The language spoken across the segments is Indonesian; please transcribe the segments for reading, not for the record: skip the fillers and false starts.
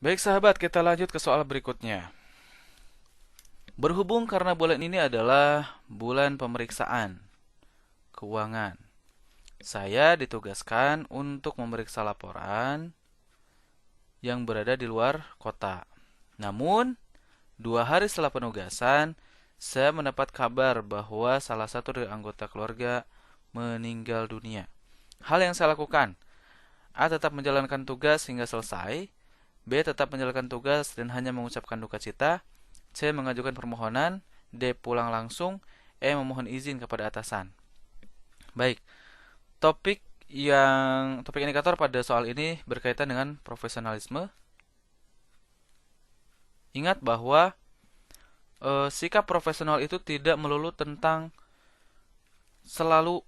Baik sahabat, kita lanjut ke soal berikutnya. Berhubung karena bulan ini adalah bulan pemeriksaan keuangan, saya ditugaskan untuk memeriksa laporan yang berada di luar kota. Namun, 2 hari setelah penugasan, saya mendapat kabar bahwa salah satu dari anggota keluarga meninggal dunia. Hal yang saya lakukan, A. Tetap menjalankan tugas hingga selesai, B. Tetap menjalankan tugas dan hanya mengucapkan duka cita, C. Mengajukan permohonan, D. Pulang langsung, E. Memohon izin kepada atasan. Baik, topik indikator pada soal ini berkaitan dengan profesionalisme. Ingat bahwa sikap profesional itu tidak melulu tentang selalu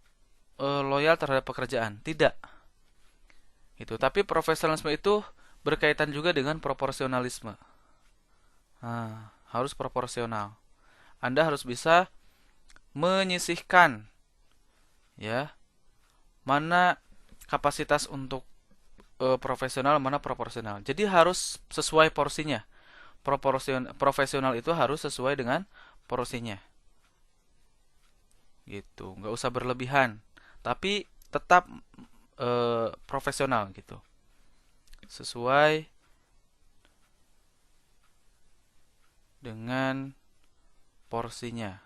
loyal terhadap pekerjaan, tidak. Tapi profesionalisme itu berkaitan juga dengan proporsionalisme. Harus proporsional. Anda harus bisa menyisihkan ya, mana kapasitas untuk profesional, mana proporsional. Jadi harus sesuai porsinya. Profesional itu harus sesuai dengan porsinya. Gitu, nggak usah berlebihan, tapi tetap profesional gitu. Sesuai dengan porsinya.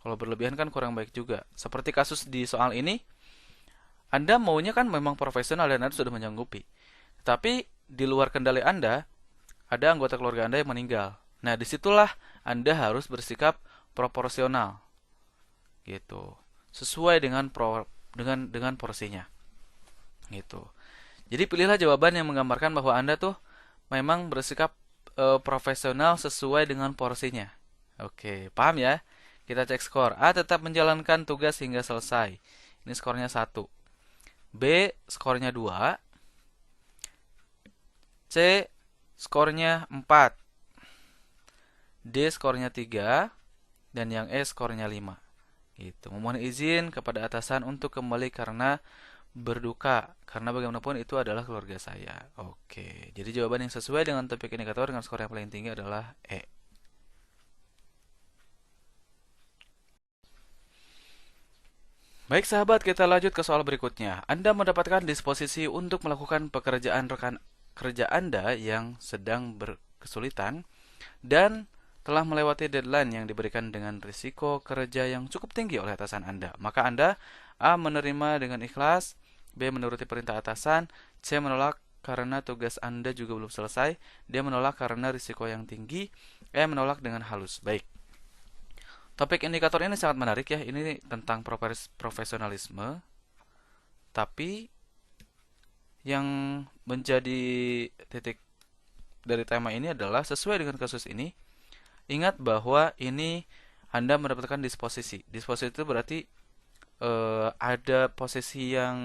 Kalau berlebihan kan kurang baik juga. Seperti kasus di soal ini, Anda maunya kan memang profesional dan Anda sudah menyanggupi. Tapi di luar kendali Anda, ada anggota keluarga Anda yang meninggal. Nah, disitulah Anda harus bersikap proporsional, gitu, sesuai dengan porsinya, gitu. Jadi pilihlah jawaban yang menggambarkan bahwa Anda tuh memang bersikap profesional sesuai dengan porsinya. Oke, paham ya? Kita cek skor. A. Tetap menjalankan tugas hingga selesai. Ini skornya 1. B. Skornya 2. C. Skornya 4. D. Skornya 3. Dan yang E skornya 5. Gitu. Memohon izin kepada atasan untuk kembali karena berduka. Karena bagaimanapun itu adalah keluarga saya. Oke. Jadi jawaban yang sesuai dengan topik indikator dengan skor yang paling tinggi adalah E. Baik sahabat, kita lanjut ke soal berikutnya. Anda mendapatkan disposisi untuk melakukan pekerjaan rekan kerja Anda yang sedang berkesulitan dan telah melewati deadline yang diberikan dengan risiko kerja yang cukup tinggi oleh atasan Anda. Maka Anda A. Menerima dengan ikhlas, B. Menuruti perintah atasan, C. Menolak karena tugas Anda juga belum selesai, D. Menolak karena risiko yang tinggi, E. Menolak dengan halus. Baik. Topik indikator ini sangat menarik ya. Ini tentang profesionalisme. Tapi yang menjadi titik dari tema ini adalah sesuai dengan kasus ini. Ingat bahwa ini Anda mendapatkan disposisi. Disposisi itu berarti ada posisi yang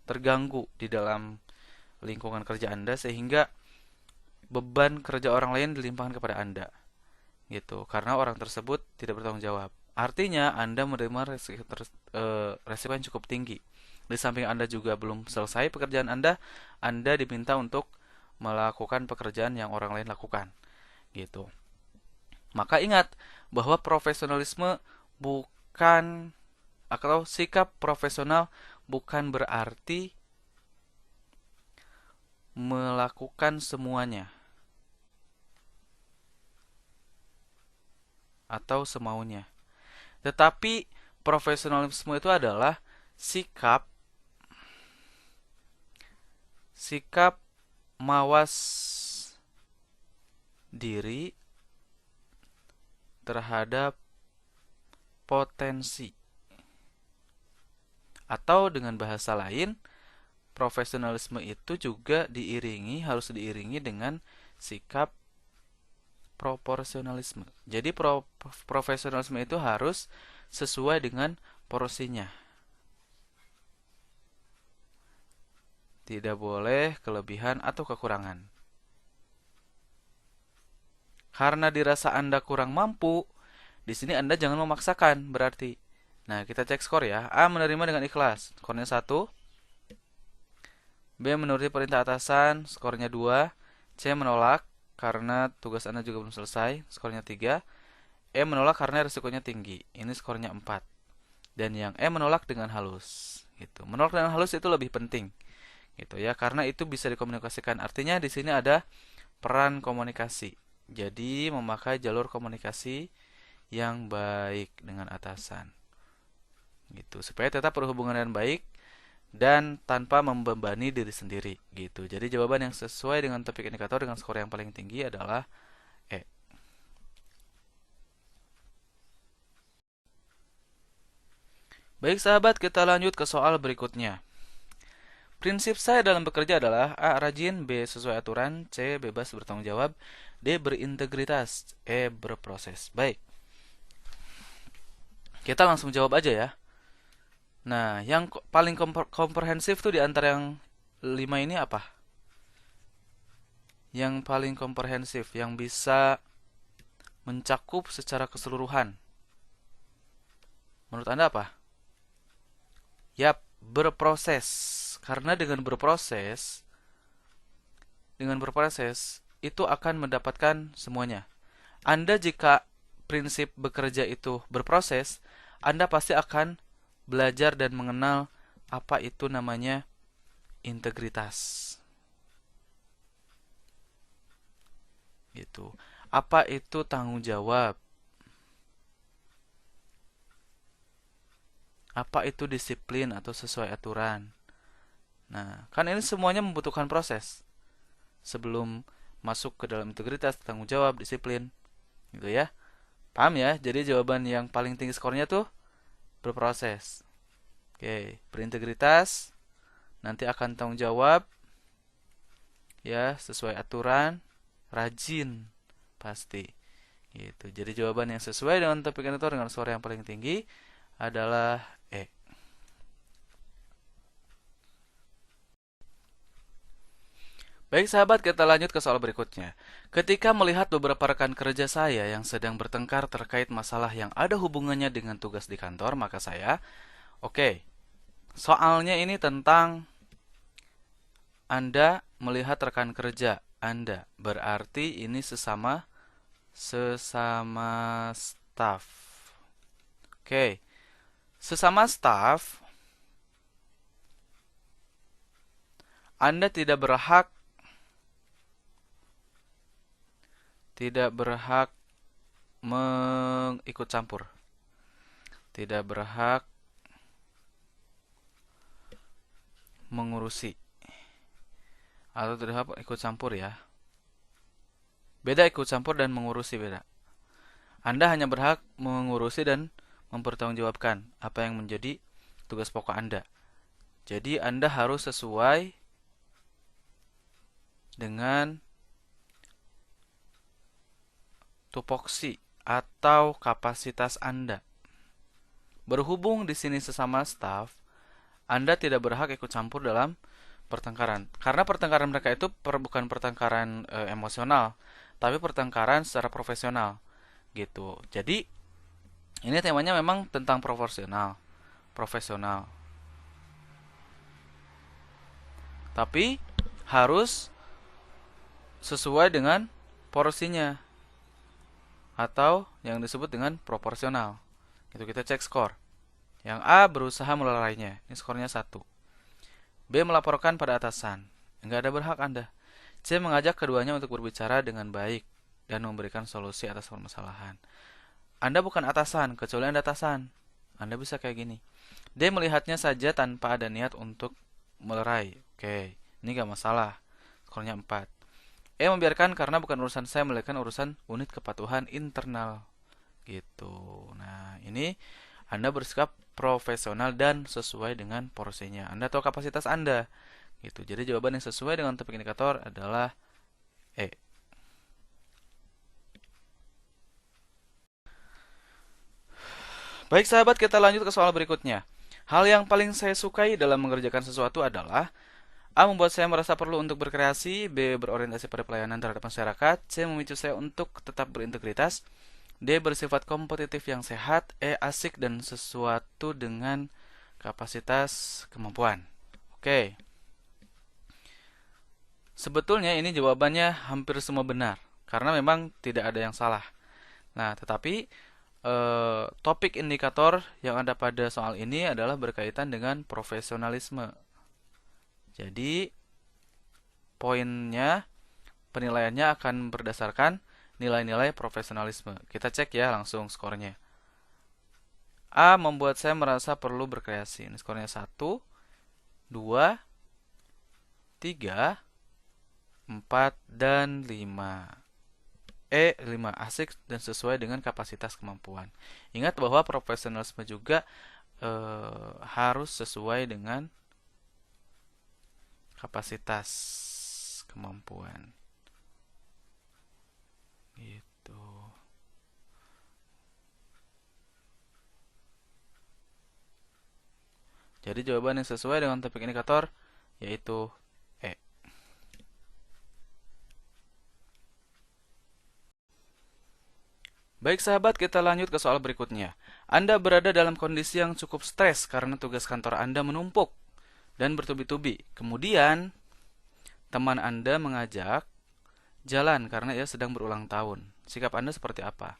terganggu di dalam lingkungan kerja Anda sehingga beban kerja orang lain dilimpahkan kepada Anda. Gitu, karena orang tersebut tidak bertanggung jawab. Artinya Anda menerima resiko yang cukup tinggi. Di samping Anda juga belum selesai pekerjaan Anda diminta untuk melakukan pekerjaan yang orang lain lakukan. Gitu. Maka ingat bahwa profesionalisme bukan atau sikap profesional bukan berarti melakukan semuanya atau semaunya. Tetapi profesionalisme itu adalah sikap sikap mawas diri terhadap potensi. Atau dengan bahasa lain, profesionalisme itu juga harus diiringi dengan sikap proporsionalisme. Jadi profesionalisme itu harus sesuai dengan porsinya. Tidak boleh kelebihan atau kekurangan. Karena dirasa Anda kurang mampu, di sini Anda jangan memaksakan berarti. Nah, kita cek skor ya. A. Menerima dengan ikhlas. Skornya 1. B. Menuruti perintah atasan, skornya 2. C. Menolak karena tugas Anda juga belum selesai, skornya 3. E. Menolak karena risikonya tinggi, ini skornya 4. Dan yang E. Menolak dengan halus. Gitu. Menolak dengan halus itu lebih penting, gitu ya, karena itu bisa dikomunikasikan. Artinya di sini ada peran komunikasi. Jadi memakai jalur komunikasi yang baik dengan atasan, gitu, supaya tetap berhubungan dengan baik dan tanpa membebani diri sendiri, gitu. Jadi jawaban yang sesuai dengan topik indikator dengan skor yang paling tinggi adalah E. Baik sahabat, kita lanjut ke soal berikutnya. Prinsip saya dalam bekerja adalah A. Rajin, B. Sesuai aturan, C. Bebas bertanggung jawab, D. Berintegritas, E. Berproses. Baik, kita langsung jawab aja ya. Nah, yang paling komprehensif tuh di antara yang 5 ini apa? Yang paling komprehensif, yang bisa mencakup secara keseluruhan. Menurut Anda apa? Yap, berproses. Karena dengan berproses itu akan mendapatkan semuanya. Anda jika prinsip bekerja itu berproses, Anda pasti akan belajar dan mengenal apa itu namanya integritas. Gitu. Apa itu tanggung jawab? Apa itu disiplin atau sesuai aturan? Nah, kan ini semuanya membutuhkan proses sebelum masuk ke dalam integritas, tanggung jawab, disiplin, gitu ya. Paham ya? Jadi jawaban yang paling tinggi skornya tuh berproses. Oke, berintegritas, nanti akan tanggung jawab, ya, sesuai aturan, rajin, pasti. Gitu. Jadi jawaban yang sesuai dengan topik indikator dengan skor yang paling tinggi adalah E. Baik sahabat, kita lanjut ke soal berikutnya. Ketika melihat beberapa rekan kerja saya yang sedang bertengkar terkait masalah yang ada hubungannya dengan tugas di kantor, maka saya, oke, soalnya ini tentang Anda melihat rekan kerja Anda. Berarti ini sesama staff. Oke, sesama staff, Anda tidak berhak mengikut campur. Tidak berhak mengurusi. Atau tidak berhak ikut campur ya. Beda ikut campur dan mengurusi, beda. Anda hanya berhak mengurusi dan mempertanggungjawabkan apa yang menjadi tugas pokok Anda. Jadi Anda harus sesuai dengan tupoksi atau kapasitas Anda. Berhubung di sini sesama staf, Anda tidak berhak ikut campur dalam pertengkaran. Karena pertengkaran mereka itu bukan pertengkaran emosional, tapi pertengkaran secara profesional, gitu. Jadi ini temanya memang tentang profesional. Tapi harus sesuai dengan porsinya atau yang disebut dengan proporsional. Itu kita cek skor. Yang A berusaha melalainya. Ini skornya 1. B melaporkan pada atasan. Enggak ada berhak Anda. C mengajak keduanya untuk berbicara dengan baik dan memberikan solusi atas permasalahan. Anda bukan atasan, kecuali Anda atasan. Anda bisa kayak gini. D melihatnya saja tanpa ada niat untuk melerai. Oke, ini gak masalah. Skornya 4. E membiarkan karena bukan urusan saya, melainkan urusan unit kepatuhan internal. Gitu. Nah, ini Anda bersikap profesional dan sesuai dengan porsinya. Anda tahu kapasitas Anda. Gitu. Jadi jawaban yang sesuai dengan topik indikator adalah E. Baik sahabat, kita lanjut ke soal berikutnya. Hal yang paling saya sukai dalam mengerjakan sesuatu adalah A. Membuat saya merasa perlu untuk berkreasi. B. Berorientasi pada pelayanan terhadap masyarakat. C. Memicu saya untuk tetap berintegritas. D. Bersifat kompetitif yang sehat. E. Asik dan sesuatu dengan kapasitas kemampuan. Oke. Sebetulnya ini jawabannya hampir semua benar, karena memang tidak ada yang salah. Nah, tetapi topik indikator yang ada pada soal ini adalah berkaitan dengan profesionalisme. Jadi, poinnya, penilaiannya akan berdasarkan nilai-nilai profesionalisme. Kita cek ya langsung skornya. A membuat saya merasa perlu berkreasi. Ini skornya 1, 2, 3, 4, dan 5. 5 asik dan sesuai dengan kapasitas kemampuan. Ingat bahwa profesionalisme juga harus sesuai dengan kapasitas kemampuan. Gitu. Jadi jawaban yang sesuai dengan topik indikator yaitu E. Baik sahabat, kita lanjut ke soal berikutnya. Anda berada dalam kondisi yang cukup stres karena tugas kantor Anda menumpuk dan bertubi-tubi. Kemudian, teman Anda mengajak jalan karena ia sedang berulang tahun. Sikap Anda seperti apa?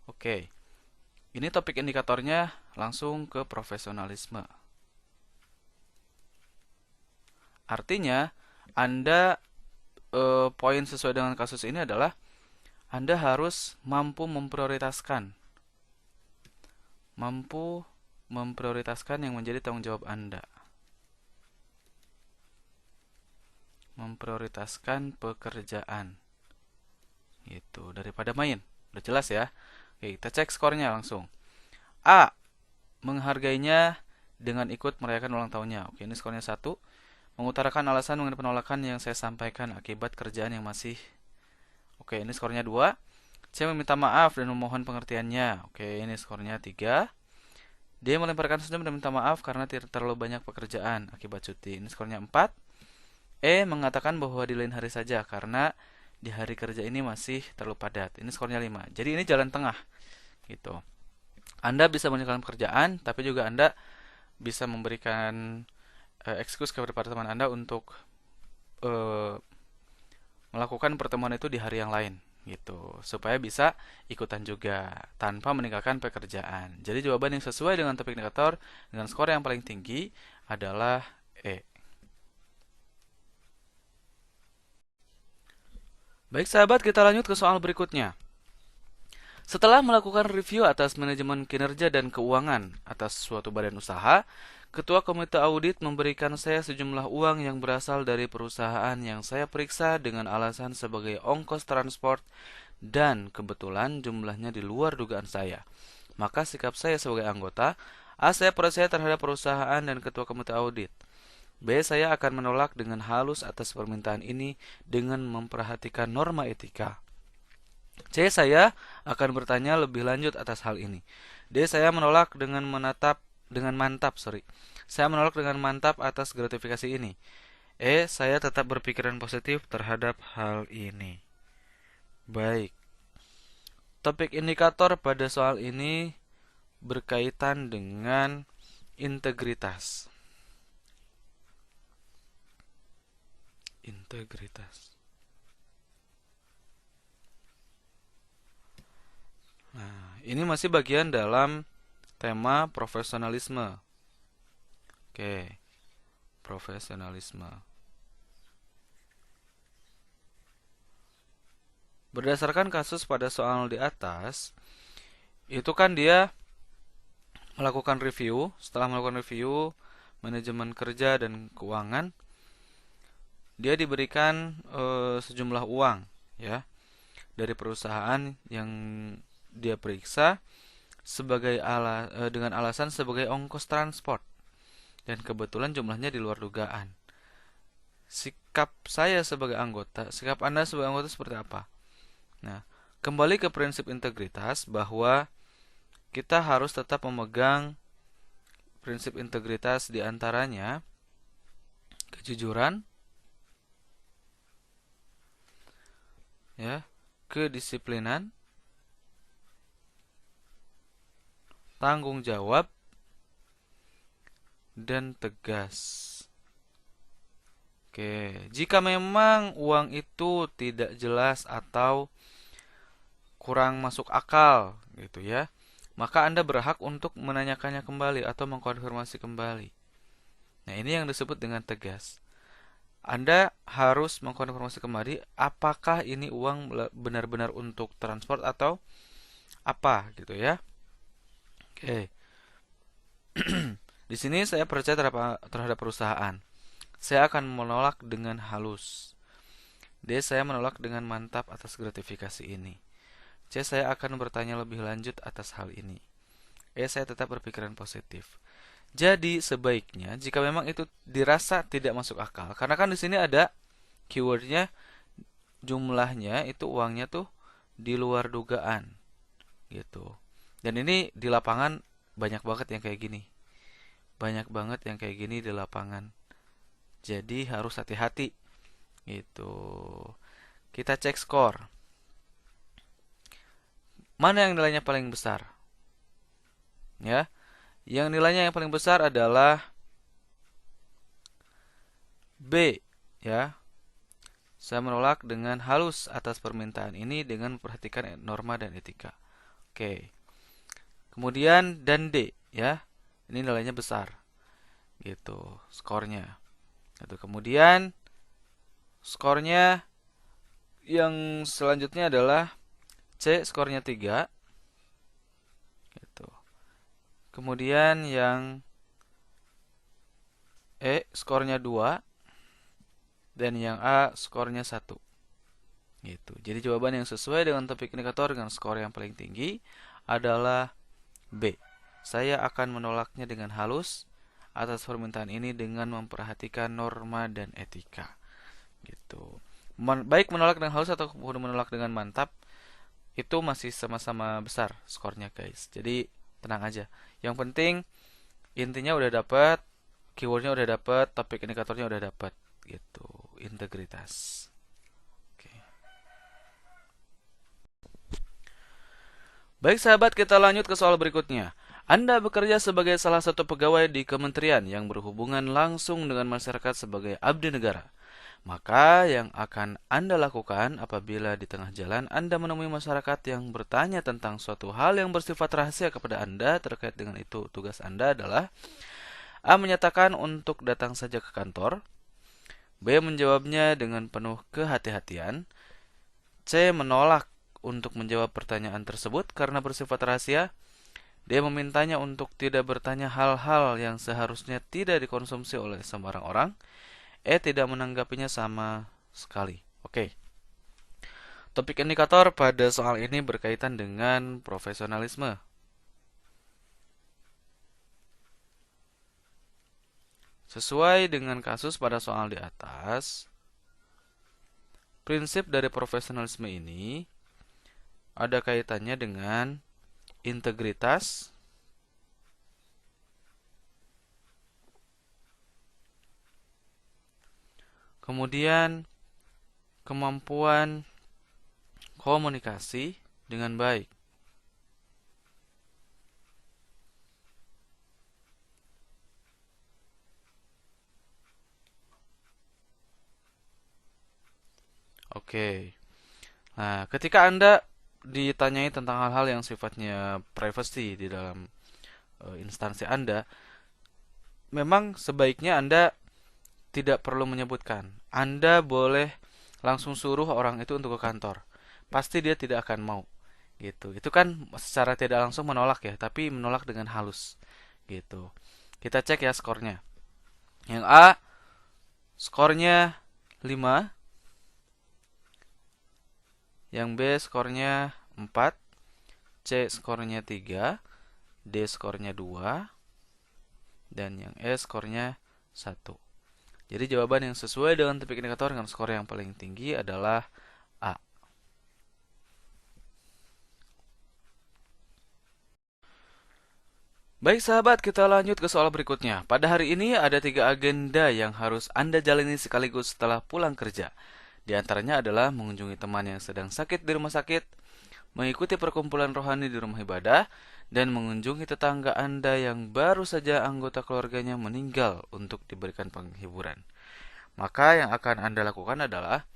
Oke, ini topik indikatornya langsung ke profesionalisme. Artinya, Anda poin sesuai dengan kasus ini adalah Anda harus mampu memprioritaskan yang menjadi tanggung jawab Anda. Memprioritaskan pekerjaan. Gitu, daripada main. Udah jelas ya? Oke, kita cek skornya langsung. A. Menghargainya dengan ikut merayakan ulang tahunnya. Oke, ini skornya 1. Mengutarakan alasan mengenai penolakan yang saya sampaikan akibat kerjaan yang masih. Oke, ini skornya 2. Saya meminta maaf dan memohon pengertiannya. Oke, ini skornya 3. Dia melemparkan senyum dan minta maaf karena tidak terlalu banyak pekerjaan akibat cuti. Ini skornya 4. Mengatakan bahwa di lain hari saja karena di hari kerja ini masih terlalu padat. Ini skornya 5. Jadi ini jalan tengah gitu. Anda bisa meninggalkan pekerjaan, tapi juga Anda bisa memberikan excuse kepada teman Anda untuk melakukan pertemuan itu di hari yang lain gitu, supaya bisa ikutan juga tanpa meninggalkan pekerjaan. Jadi jawaban yang sesuai dengan topik indikator dengan skor yang paling tinggi adalah E. Baik sahabat, kita lanjut ke soal berikutnya. Setelah melakukan review atas manajemen kinerja dan keuangan atas suatu badan usaha, Ketua Komite Audit memberikan saya sejumlah uang yang berasal dari perusahaan yang saya periksa dengan alasan sebagai ongkos transport dan kebetulan jumlahnya di luar dugaan saya. Maka sikap saya sebagai anggota, A. Saya percaya terhadap perusahaan dan Ketua Komite Audit. B. Saya akan menolak dengan halus atas permintaan ini dengan memperhatikan norma etika. C. Saya akan bertanya lebih lanjut atas hal ini. D. Saya menolak dengan mantap. Saya menolak dengan mantap atas gratifikasi ini. E. Saya tetap berpikiran positif terhadap hal ini. Baik. Topik indikator pada soal ini berkaitan dengan integritas. Nah, ini masih bagian dalam tema profesionalisme. Oke, profesionalisme. Berdasarkan kasus pada soal di atas, itu kan dia melakukan review. Setelah melakukan review manajemen kerja dan keuangan, dia diberikan sejumlah uang ya dari perusahaan yang dia periksa dengan alasan sebagai ongkos transport dan kebetulan jumlahnya di luar dugaan. Sikap Anda sebagai anggota seperti apa? Nah, kembali ke prinsip integritas bahwa kita harus tetap memegang prinsip integritas diantaranya kejujuran, ya, kedisiplinan, tanggung jawab, dan tegas. Oke, jika memang uang itu tidak jelas atau kurang masuk akal gitu ya, maka Anda berhak untuk menanyakannya kembali atau mengkonfirmasi kembali. Nah, ini yang disebut dengan tegas. Anda harus mengkonfirmasi kembali apakah ini uang benar-benar untuk transport atau apa gitu ya. Oke. Di sini saya percaya terhadap perusahaan. Saya akan menolak dengan halus. D. Saya menolak dengan mantap atas gratifikasi ini. C. Saya akan bertanya lebih lanjut atas hal ini. E. Saya tetap berpikiran positif. Jadi sebaiknya jika memang itu dirasa tidak masuk akal, karena kan di sini ada keywordnya, jumlahnya itu uangnya tuh di luar dugaan gitu. Dan ini di lapangan banyak banget yang kayak gini. Banyak banget yang kayak gini di lapangan. Jadi harus hati-hati gitu. Kita cek skor. Mana yang nilainya paling besar? Ya, yang nilainya yang paling besar adalah B, ya. Saya menolak dengan halus atas permintaan ini dengan memperhatikan norma dan etika. Oke. Kemudian dan D, ya. Ini nilainya besar. Gitu, skornya. Gitu. Kemudian skornya yang selanjutnya adalah C, skornya 3. Gitu. Kemudian yang E, skornya 2. Dan yang A, skornya 1. Gitu. Jadi jawaban yang sesuai dengan topik indikator dengan skor yang paling tinggi adalah B. Saya akan menolaknya dengan halus atas permintaan ini dengan memperhatikan norma dan etika. Gitu. Baik menolak dengan halus atau menolak dengan mantap, itu masih sama-sama besar skornya, guys. Jadi tenang aja. Yang penting intinya udah dapat, keywordnya udah dapat, topik indikatornya udah dapat, gitu. Integritas. Oke. Baik sahabat, kita lanjut ke soal berikutnya. Anda bekerja sebagai salah satu pegawai di kementerian yang berhubungan langsung dengan masyarakat sebagai abdi negara. Maka yang akan Anda lakukan apabila di tengah jalan Anda menemui masyarakat yang bertanya tentang suatu hal yang bersifat rahasia kepada Anda terkait dengan itu, tugas Anda adalah A. Menyatakan untuk datang saja ke kantor. B. Menjawabnya dengan penuh kehati-hatian. C. Menolak untuk menjawab pertanyaan tersebut karena bersifat rahasia. D. Memintanya untuk tidak bertanya hal-hal yang seharusnya tidak dikonsumsi oleh sembarang orang. E. Tidak menanggapinya sama sekali. Oke. Topik indikator pada soal ini berkaitan dengan profesionalisme. Sesuai dengan kasus pada soal di atas, prinsip dari profesionalisme ini ada kaitannya dengan integritas, kemudian kemampuan komunikasi dengan baik. Oke. Nah, ketika Anda ditanyai tentang hal-hal yang sifatnya privacy di dalam instansi Anda, memang sebaiknya Anda tidak perlu menyebutkan. Anda boleh langsung suruh orang itu untuk ke kantor. Pasti dia tidak akan mau. Gitu. Itu kan secara tidak langsung menolak ya, tapi menolak dengan halus. Gitu. Kita cek ya skornya. Yang A skornya 5, yang B skornya 4, C skornya 3, D skornya 2, dan yang E skornya 1. Jadi jawaban yang sesuai dengan topik indikator dengan skor yang paling tinggi adalah A. Baik sahabat, kita lanjut ke soal berikutnya. Pada hari ini ada 3 agenda yang harus Anda jalani sekaligus setelah pulang kerja. Di antaranya adalah mengunjungi teman yang sedang sakit di rumah sakit, mengikuti perkumpulan rohani di rumah ibadah, dan mengunjungi tetangga Anda yang baru saja anggota keluarganya meninggal untuk diberikan penghiburan. Maka yang akan Anda lakukan adalah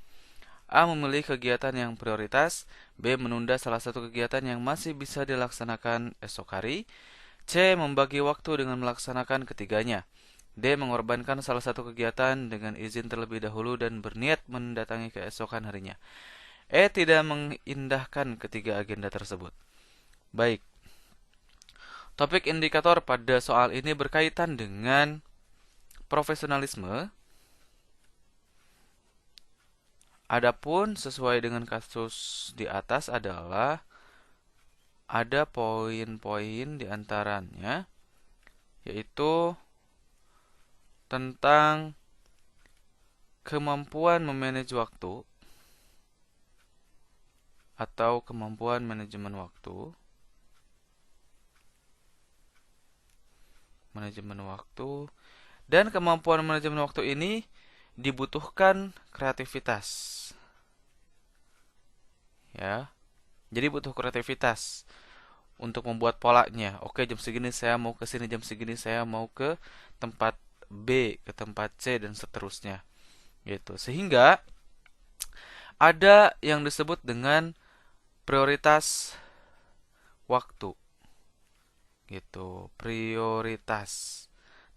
A. Memilih kegiatan yang prioritas, B. Menunda salah satu kegiatan yang masih bisa dilaksanakan esok hari, C. Membagi waktu dengan melaksanakan ketiganya, D. Mengorbankan salah satu kegiatan dengan izin terlebih dahulu dan berniat mendatangi keesokan harinya. E. Tidak mengindahkan ketiga agenda tersebut. Baik, topik indikator pada soal ini berkaitan dengan profesionalisme. Adapun sesuai dengan kasus di atas adalah ada poin-poin di antaranya, yaitu tentang kemampuan memanage waktu atau kemampuan manajemen waktu. Dan kemampuan manajemen waktu ini dibutuhkan kreativitas. Ya. Jadi butuh kreativitas untuk membuat polanya. Oke, jam segini saya mau ke sini, jam segini saya mau ke tempat B, ke tempat C dan seterusnya. Gitu. Sehingga ada yang disebut dengan prioritas waktu. Gitu, prioritas.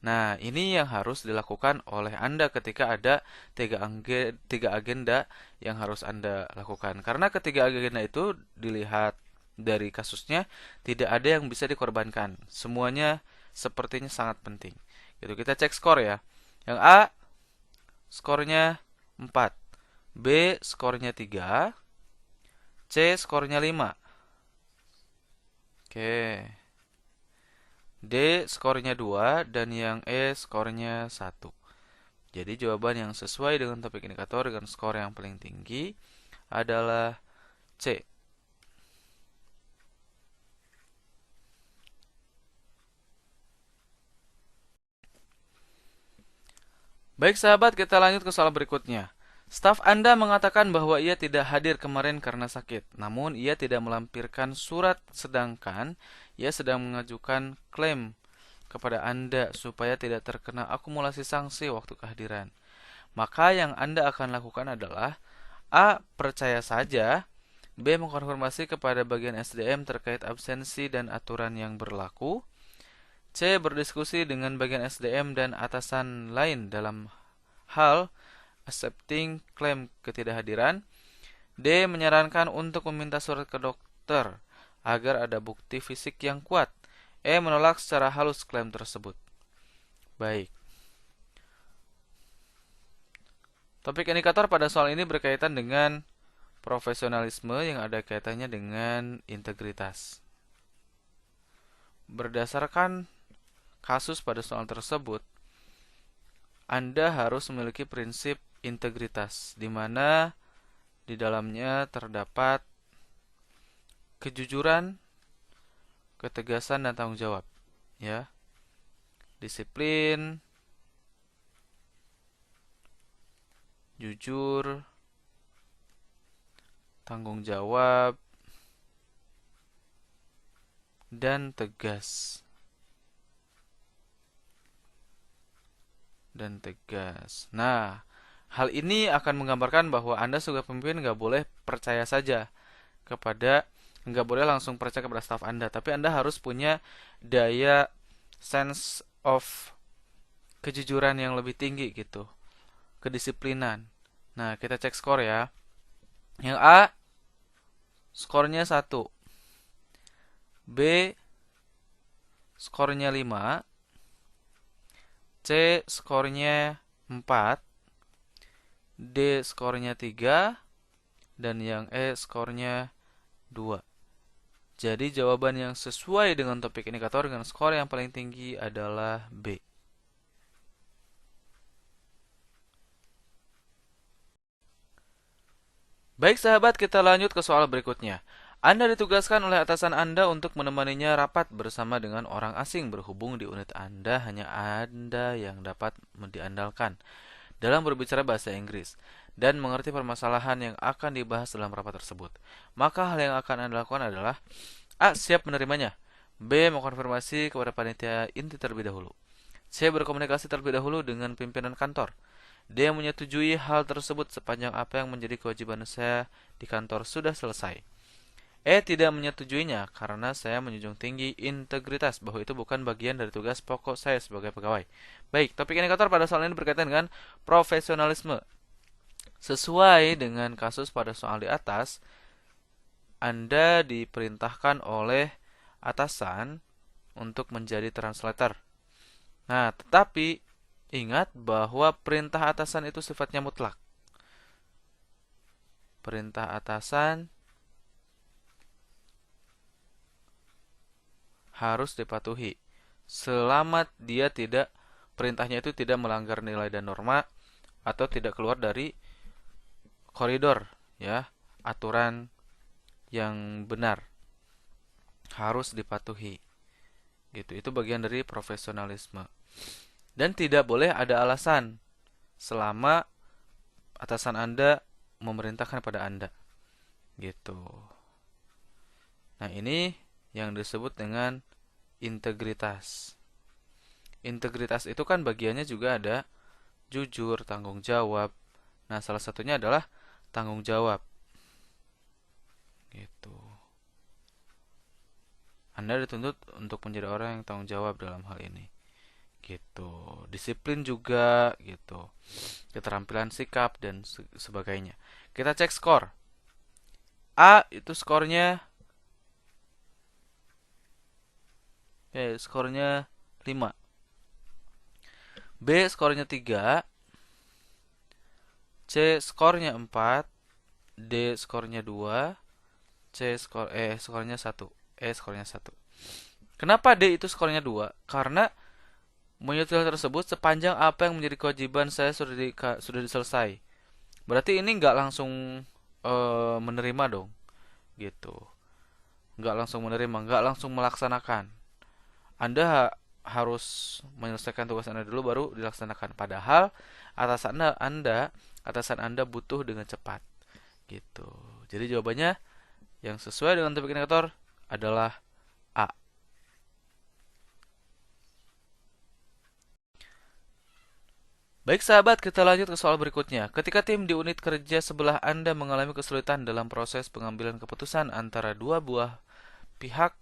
Nah, ini yang harus dilakukan oleh Anda ketika ada tiga agenda yang harus Anda lakukan. Karena ketiga agenda itu dilihat dari kasusnya tidak ada yang bisa dikorbankan. Semuanya sepertinya sangat penting. Gitu, kita cek skor ya. Yang A skornya 4, B skornya 3, C skornya 5. Oke. D skornya 2 dan yang E skornya 1. Jadi jawaban yang sesuai dengan topik indikator dengan skor yang paling tinggi adalah C. Baik sahabat, kita lanjut ke soal berikutnya. Staf Anda mengatakan bahwa ia tidak hadir kemarin karena sakit. Namun ia tidak melampirkan surat sedangkan ia sedang mengajukan klaim kepada Anda supaya tidak terkena akumulasi sanksi waktu kehadiran. Maka yang Anda akan lakukan adalah A. Percaya saja, B. Mengkonfirmasi kepada bagian SDM terkait absensi dan aturan yang berlaku, C. Berdiskusi dengan bagian SDM dan atasan lain dalam hal accepting klaim ketidakhadiran, D. Menyarankan untuk meminta surat ke dokter agar ada bukti fisik yang kuat, E. Menolak secara halus klaim tersebut. Baik. Topik indikator pada soal ini berkaitan dengan profesionalisme yang ada kaitannya dengan integritas. Berdasarkan kasus pada soal tersebut, Anda harus memiliki prinsip integritas, di mana di dalamnya terdapat kejujuran, ketegasan, dan tanggung jawab. Ya, disiplin, jujur, tanggung jawab, dan tegas. Nah, hal ini akan menggambarkan bahwa Anda sebagai pemimpin nggak boleh percaya saja nggak boleh langsung percaya kepada staf Anda, tapi Anda harus punya daya sense of kejujuran yang lebih tinggi gitu, kedisiplinan. Nah, kita cek skor ya. Yang A skornya 1, B skornya 5, C skornya 4, D skornya 3, dan yang E skornya 2. Jadi jawaban yang sesuai dengan topik indikator dengan skor yang paling tinggi adalah B. Baik sahabat, kita lanjut ke soal berikutnya. Anda ditugaskan oleh atasan Anda untuk menemaninya rapat bersama dengan orang asing berhubung di unit Anda hanya Anda yang dapat diandalkan dalam berbicara bahasa Inggris dan mengerti permasalahan yang akan dibahas dalam rapat tersebut. Maka hal yang akan Anda lakukan adalah A. Siap menerimanya, B. Mengkonfirmasi kepada panitia inti terlebih dahulu, C. Berkomunikasi terlebih dahulu dengan pimpinan kantor, D menyetujui hal tersebut sepanjang apa yang menjadi kewajiban saya di kantor sudah selesai. E tidak menyetujuinya karena saya menjunjung tinggi integritas bahwa itu bukan bagian dari tugas pokok saya sebagai pegawai. Baik, topik indikator pada soal ini berkaitan dengan profesionalisme. Sesuai dengan kasus pada soal di atas, Anda diperintahkan oleh atasan untuk menjadi translator. Nah, tetapi ingat bahwa perintah atasan itu sifatnya mutlak. Perintah atasan harus dipatuhi selama perintahnya itu tidak melanggar nilai dan norma atau tidak keluar dari koridor, ya, aturan yang benar harus dipatuhi. Gitu. Itu bagian dari profesionalisme. Dan tidak boleh ada alasan selama atasan Anda memerintahkan pada Anda. Gitu. Nah, ini yang disebut dengan integritas. Integritas itu kan bagiannya juga ada jujur, tanggung jawab. Nah, salah satunya adalah tanggung jawab. Gitu. Anda dituntut untuk menjadi orang yang tanggung jawab dalam hal ini. Gitu. Disiplin juga gitu. Keterampilan sikap dan sebagainya. Kita cek skor. A itu skornya skornya 5. B skornya 3. C skornya 4. D skornya 2. Skornya 1. Skornya 1. Kenapa D itu skornya 2? Karena menyetujui hal tersebut sepanjang apa yang menjadi kewajiban saya sudah diselesai. Berarti ini nggak langsung menerima dong, gitu. Nggak langsung menerima, nggak langsung melaksanakan. Anda harus menyelesaikan tugas Anda dulu baru dilaksanakan. Padahal atasan Anda butuh dengan cepat, gitu. Jadi jawabannya yang sesuai dengan topik indikator adalah A. Baik sahabat, kita lanjut ke soal berikutnya. Ketika tim di unit kerja sebelah Anda mengalami kesulitan dalam proses pengambilan keputusan antara dua buah pihak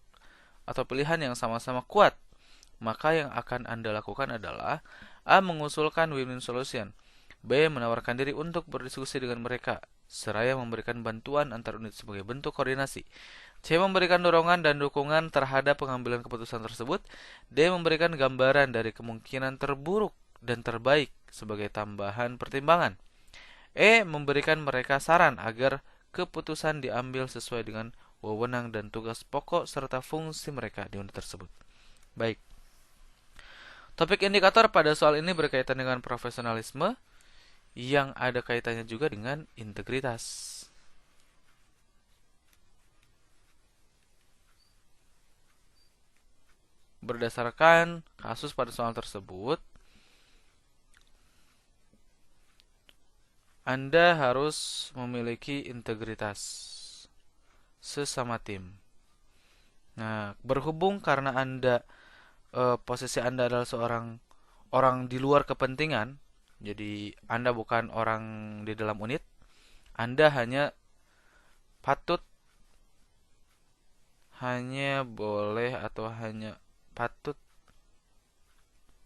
atau pilihan yang sama-sama kuat, maka yang akan Anda lakukan adalah A. Mengusulkan win-win solution, B. Menawarkan diri untuk berdiskusi dengan mereka, seraya memberikan bantuan antar unit sebagai bentuk koordinasi, C. Memberikan dorongan dan dukungan terhadap pengambilan keputusan tersebut, D. Memberikan gambaran dari kemungkinan terburuk dan terbaik sebagai tambahan pertimbangan, E. Memberikan mereka saran agar keputusan diambil sesuai dengan wewenang dan tugas pokok serta fungsi mereka di unit tersebut. Baik. Topik indikator pada soal ini berkaitan dengan profesionalisme yang ada kaitannya juga dengan integritas. Berdasarkan kasus pada soal tersebut, Anda harus memiliki integritas sesama tim. Nah, berhubung karena posisi Anda adalah seorang orang di luar kepentingan, jadi Anda bukan orang di dalam unit, Anda hanya boleh atau hanya patut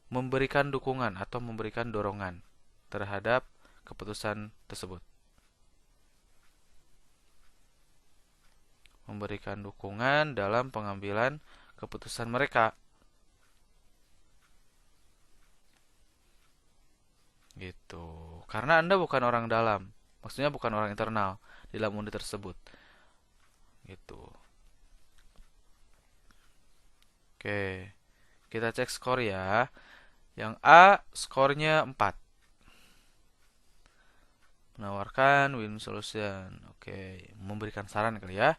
memberikan dukungan atau memberikan dorongan terhadap keputusan tersebut. Memberikan dukungan dalam pengambilan keputusan mereka. Gitu. Karena Anda bukan orang dalam. Maksudnya bukan orang internal di dalam unit tersebut. Gitu. Oke. Kita cek skor ya. Yang A skornya 4. Menawarkan win solution. Oke, memberikan saran kali ya.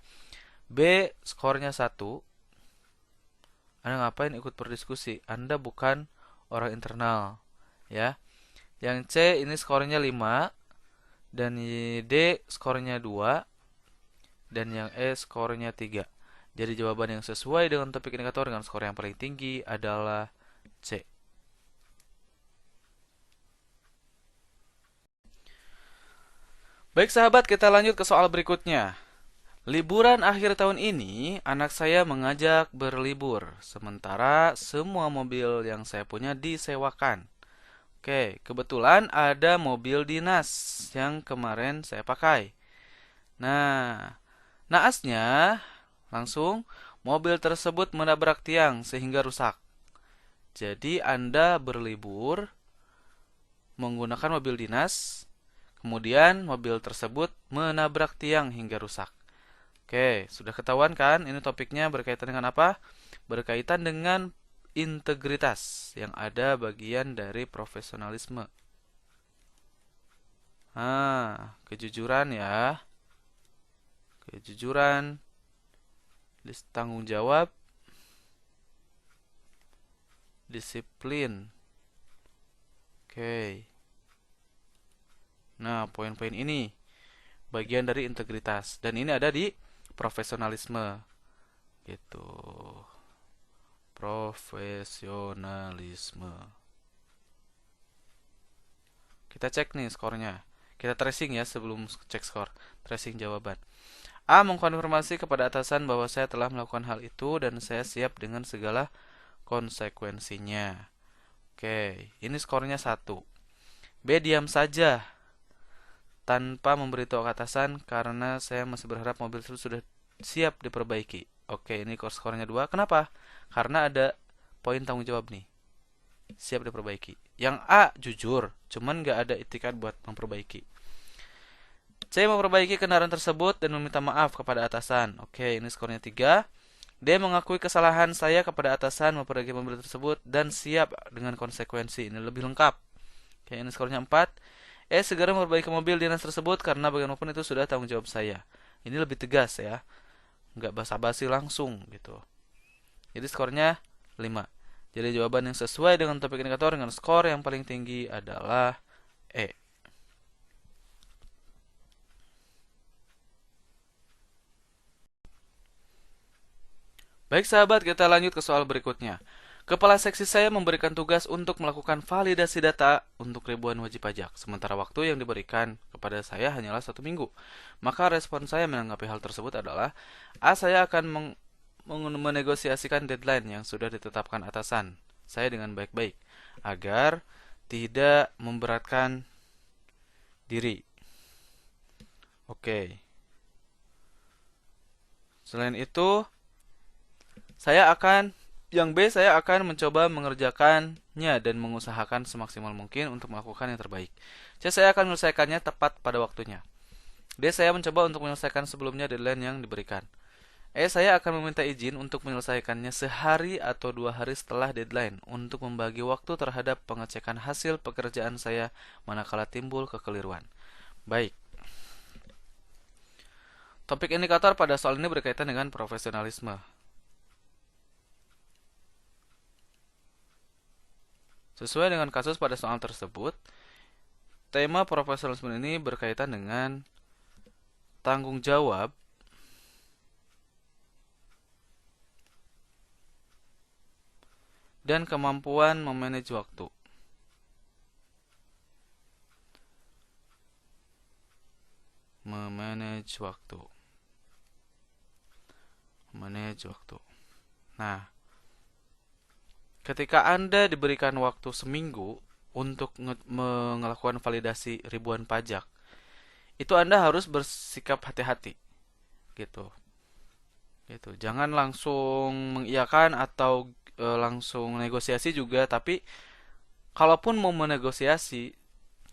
B skornya 1. Anda ngapain ikut berdiskusi? Anda bukan orang internal, ya. Yang C ini skornya 5 dan D skornya 2 dan yang E skornya 3. Jadi jawaban yang sesuai dengan topik indikator dengan skor yang paling tinggi adalah C. Baik sahabat, kita lanjut ke soal berikutnya. Liburan akhir tahun ini, anak saya mengajak berlibur, sementara semua mobil yang saya punya disewakan. Oke, kebetulan ada mobil dinas yang kemarin saya pakai. Nah, naasnya langsung mobil tersebut menabrak tiang sehingga rusak. Jadi Anda berlibur menggunakan mobil dinas, kemudian mobil tersebut menabrak tiang hingga rusak. Oke, sudah ketahuan kan ini topiknya berkaitan dengan apa? Berkaitan dengan integritas yang ada bagian dari profesionalisme. Kejujuran ya. Kejujuran, tanggung jawab, disiplin. Oke. Nah, poin-poin ini bagian dari integritas dan ini ada di profesionalisme gitu. Profesionalisme. Kita cek nih skornya. Kita tracing ya sebelum cek skor. Tracing jawaban. A mengkonfirmasi kepada atasan bahwa saya telah melakukan hal itu dan saya siap dengan segala konsekuensinya. Oke, ini skornya 1. B diam saja tanpa memberitahu atasan karena saya masih berharap mobil itu sudah siap diperbaiki. Oke, ini skornya 2. Kenapa? Karena ada poin tanggung jawab nih. Siap diperbaiki. Yang A jujur, cuman nggak ada itikat buat memperbaiki. C memperbaiki kendaraan tersebut dan meminta maaf kepada atasan. Oke, ini skornya 3. D mengakui kesalahan saya kepada atasan memperbaiki mobil tersebut dan siap dengan konsekuensi. Ini lebih lengkap. Oke, ini skornya 4. E segera memperbaiki mobil dinas tersebut karena bagaimanapun itu sudah tanggung jawab saya. Ini lebih tegas ya. Nggak basa-basi langsung gitu. Jadi skornya 5. Jadi jawaban yang sesuai dengan topik indikator dengan skor yang paling tinggi adalah E. Baik sahabat, kita lanjut ke soal berikutnya. Kepala seksi saya memberikan tugas untuk melakukan validasi data untuk ribuan wajib pajak, sementara waktu yang diberikan kepada saya hanyalah 1 minggu. Maka respon saya menanggapi hal tersebut adalah, A. Saya akan menegosiasikan deadline yang sudah ditetapkan atasan saya dengan baik-baik, agar tidak memberatkan diri. Oke. Selain itu, yang B, saya akan mencoba mengerjakannya dan mengusahakan semaksimal mungkin untuk melakukan yang terbaik. C, saya akan menyelesaikannya tepat pada waktunya. D, saya mencoba untuk menyelesaikan sebelumnya deadline yang diberikan. E, saya akan meminta izin untuk menyelesaikannya sehari atau 2 hari setelah deadline untuk membagi waktu terhadap pengecekan hasil pekerjaan saya manakala timbul kekeliruan. Baik. Topik indikator pada soal ini berkaitan dengan profesionalisme. Sesuai dengan kasus pada soal tersebut, tema profesionalisme ini berkaitan dengan tanggung jawab dan kemampuan memanage waktu. Memanage waktu. Nah, ketika Anda diberikan waktu seminggu untuk melakukan validasi ribuan pajak, itu Anda harus bersikap hati-hati, gitu. Jangan langsung mengiyakan atau langsung negosiasi juga, tapi kalaupun mau menegosiasi,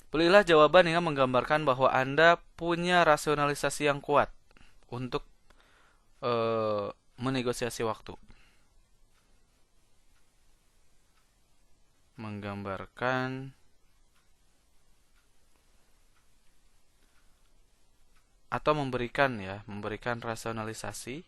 belilah jawaban yang menggambarkan bahwa Anda punya rasionalisasi yang kuat untuk menegosiasi waktu. Menggambarkan atau memberikan rasionalisasi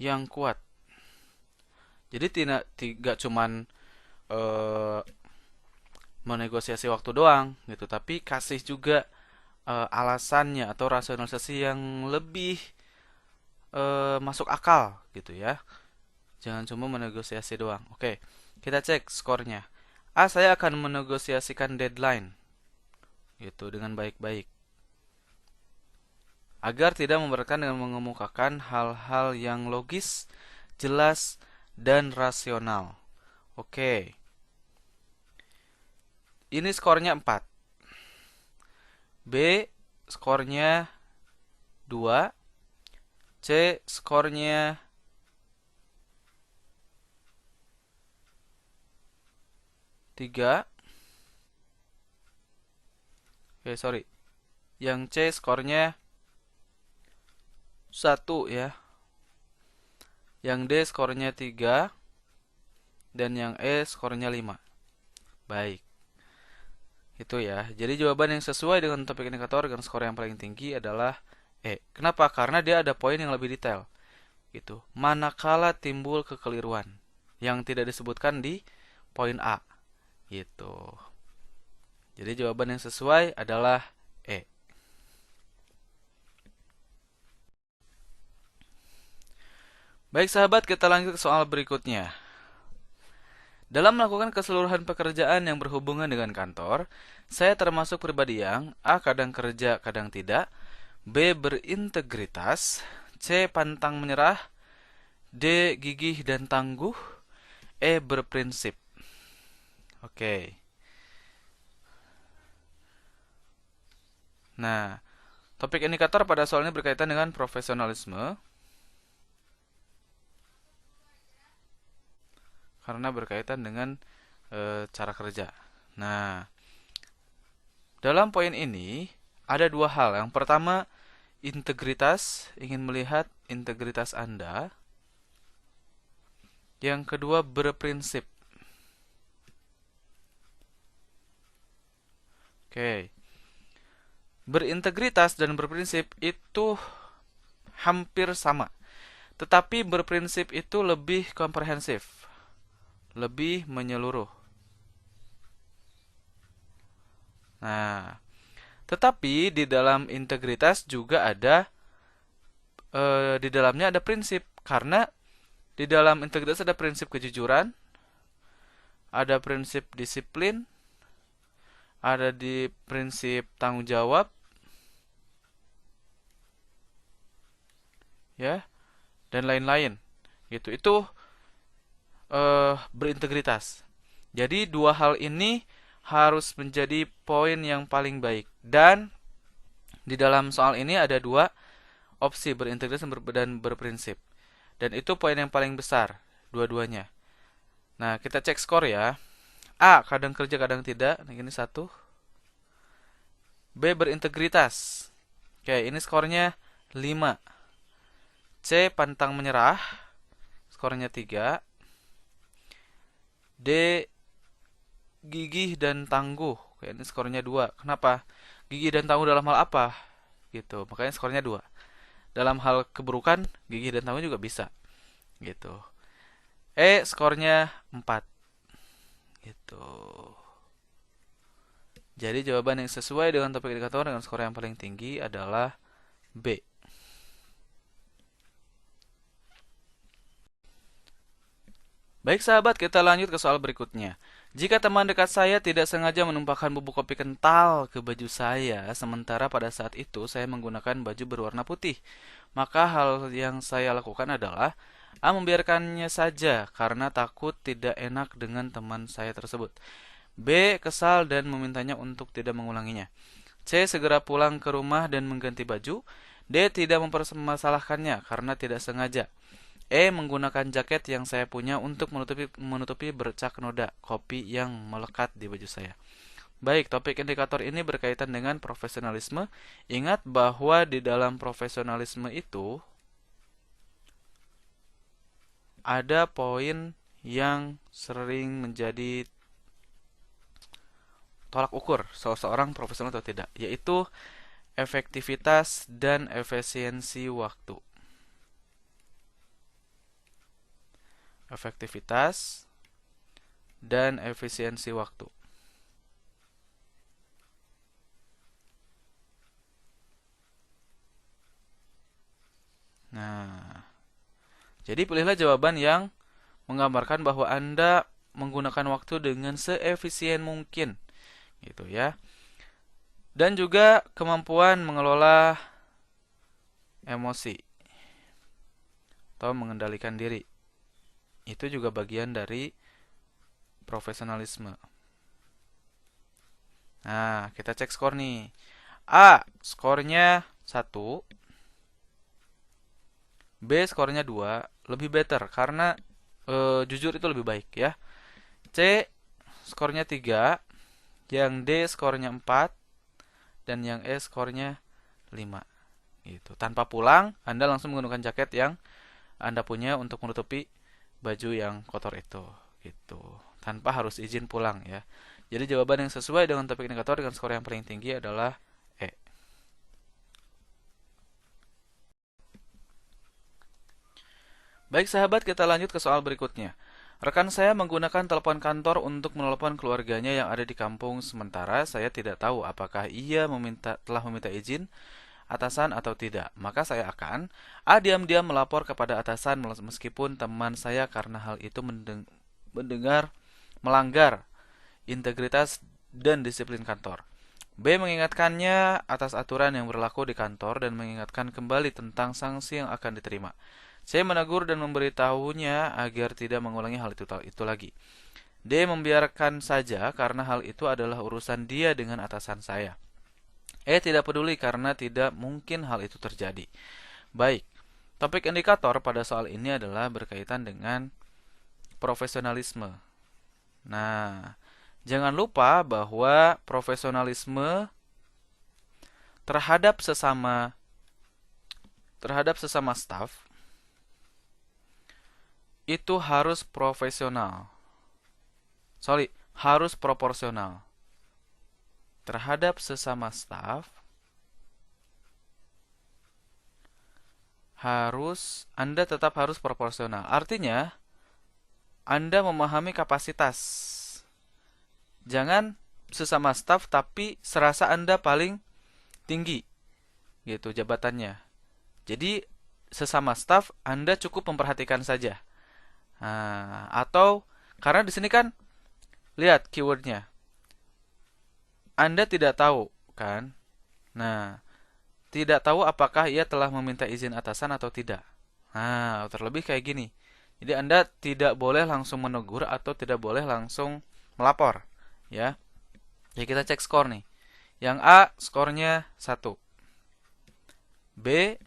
yang kuat. Jadi tidak cuman menegosiasi waktu doang gitu, tapi kasih juga alasannya atau rasionalisasi yang lebih masuk akal gitu ya. Jangan cuma menegosiasi doang. Oke, kita cek skornya. A, saya akan menegosiasikan deadline gitu dengan baik-baik agar tidak memberatkan dengan mengemukakan hal-hal yang logis, jelas, dan rasional. Oke. Ini skornya 4. B skornya 2. C skornya 3. Oke, sorry. Yang C skornya 1 ya. Yang D skornya 3. Dan yang E skornya 5. Baik. Itu ya. Jadi jawaban yang sesuai dengan topik indikator dengan skor yang paling tinggi adalah E. Kenapa? Karena dia ada poin yang lebih detail. Gitu. Manakala timbul kekeliruan yang tidak disebutkan di poin A. Gitu. Jadi jawaban yang sesuai adalah E. Baik sahabat, kita lanjut ke soal berikutnya. Dalam melakukan keseluruhan pekerjaan yang berhubungan dengan kantor, saya termasuk pribadi yang A. Kadang kerja, kadang tidak, B. Berintegritas, C. Pantang menyerah, D. Gigih dan tangguh, E. Berprinsip. Oke. Nah, topik indikator pada soal ini berkaitan dengan profesionalisme karena berkaitan dengan cara kerja. Nah, dalam poin ini ada dua hal. Yang pertama, integritas, ingin melihat integritas Anda. Yang kedua, berprinsip. Oke. Berintegritas dan berprinsip itu hampir sama. Tetapi berprinsip itu lebih komprehensif, lebih menyeluruh. Nah, tetapi di dalam integritas juga ada di dalamnya ada prinsip karena di dalam integritas ada prinsip kejujuran, ada prinsip disiplin, ada di prinsip tanggung jawab, ya, dan lain-lain. Gitu. Itu berintegritas. Jadi dua hal ini harus menjadi poin yang paling baik. Dan di dalam soal ini ada dua opsi, berintegritas dan berprinsip. Dan itu poin yang paling besar, dua-duanya. Nah, kita cek skor ya. A, kadang kerja, kadang tidak. Nah, ini 1. B, berintegritas. Oke, ini skornya 5. C, pantang menyerah. Skornya 3. D, gigih dan tangguh. Oke, ini skornya 2. Kenapa? Gigih dan tangguh dalam hal apa? Gitu. Makanya skornya 2. Dalam hal keburukan, gigih dan tangguh juga bisa. Gitu. E, skornya 4. Gitu. Jadi jawaban yang sesuai dengan topik indikator dengan skor yang paling tinggi adalah B. Baik sahabat, kita lanjut ke soal berikutnya. Jika teman dekat saya tidak sengaja menumpahkan bubuk kopi kental ke baju saya, sementara pada saat itu saya menggunakan baju berwarna putih, maka hal yang saya lakukan adalah A. Membiarkannya saja karena takut tidak enak dengan teman saya tersebut. B. Kesal dan memintanya untuk tidak mengulanginya. C. Segera pulang ke rumah dan mengganti baju. D. Tidak mempermasalahkannya karena tidak sengaja. E. Menggunakan jaket yang saya punya untuk menutupi bercak noda kopi yang melekat di baju saya. Baik, topik indikator ini berkaitan dengan profesionalisme. Ingat bahwa di dalam profesionalisme itu ada poin yang sering menjadi tolak ukur seseorang profesional atau tidak, yaitu efektivitas dan efisiensi waktu. Efektivitas dan efisiensi waktu. Jadi pilihlah jawaban yang menggambarkan bahwa Anda menggunakan waktu dengan seefisien mungkin, gitu ya. Dan juga kemampuan mengelola emosi atau mengendalikan diri. Itu juga bagian dari profesionalisme. Nah, kita cek skor nih. A, skornya 1, B skornya 2, lebih better karena jujur itu lebih baik ya. C skornya 3, yang D skornya 4, dan yang E skornya 5. Gitu. Tanpa pulang, Anda langsung menggunakan jaket yang Anda punya untuk menutupi baju yang kotor itu. Gitu. Tanpa harus izin pulang ya. Jadi jawaban yang sesuai dengan topik indikator dengan skor yang paling tinggi adalah E. Baik sahabat, kita lanjut ke soal berikutnya. Rekan saya menggunakan telepon kantor untuk menelepon keluarganya yang ada di kampung, sementara saya tidak tahu apakah ia telah meminta izin atasan atau tidak. Maka saya akan diam-diam melapor kepada atasan meskipun teman saya karena hal itu melanggar integritas dan disiplin kantor. B. Mengingatkannya atas aturan yang berlaku di kantor dan mengingatkan kembali tentang sanksi yang akan diterima. C. Menegur dan memberitahunya agar tidak mengulangi hal itu lagi. D. Membiarkan saja karena hal itu adalah urusan dia dengan atasan saya. E. Tidak peduli karena tidak mungkin hal itu terjadi. Baik, topik indikator pada soal ini adalah berkaitan dengan profesionalisme. Nah, jangan lupa bahwa profesionalisme terhadap sesama staf itu harus profesional. Harus proporsional. Terhadap sesama staf Anda tetap harus proporsional. Artinya, Anda memahami kapasitas. Jangan sesama staf tapi serasa Anda paling tinggi gitu jabatannya. Jadi sesama staf Anda cukup memperhatikan saja. Nah, atau karena di sini kan lihat keywordnya. Anda tidak tahu kan? Nah, tidak tahu apakah ia telah meminta izin atasan atau tidak. Nah, terlebih kayak gini. Jadi Anda tidak boleh langsung menegur atau tidak boleh langsung melapor, ya. Ya kita cek skor nih. Yang A skornya 1. B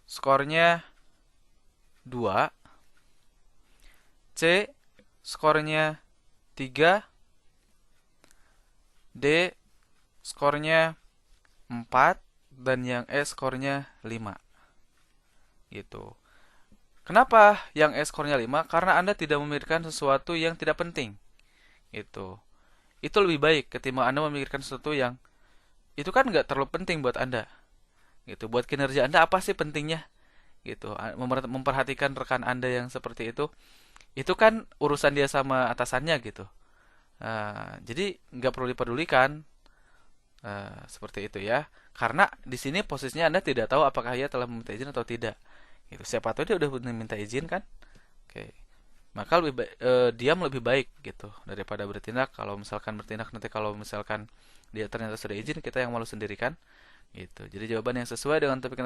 skornya 2. C skornya 3. D skornya 4 dan yang E skornya 5. Gitu. Kenapa yang E skornya 5? Karena Anda tidak memikirkan sesuatu yang tidak penting. Gitu. Itu lebih baik ketimbang Anda memikirkan sesuatu yang itu kan nggak terlalu penting buat Anda. Gitu. Buat kinerja Anda apa sih pentingnya? Gitu. Memperhatikan rekan Anda yang seperti itu kan urusan dia sama atasannya gitu. Jadi nggak perlu dipedulikan. Seperti itu ya. Karena di sini posisinya Anda tidak tahu apakah ia telah meminta izin atau tidak. Gitu. Siapa tahu dia udah minta izin kan? Oke. Maka diam lebih baik gitu daripada bertindak. Kalau misalkan bertindak nanti kalau misalkan dia ternyata sudah izin, kita yang malu sendiri kan? Gitu. Jadi jawaban yang sesuai dengan topik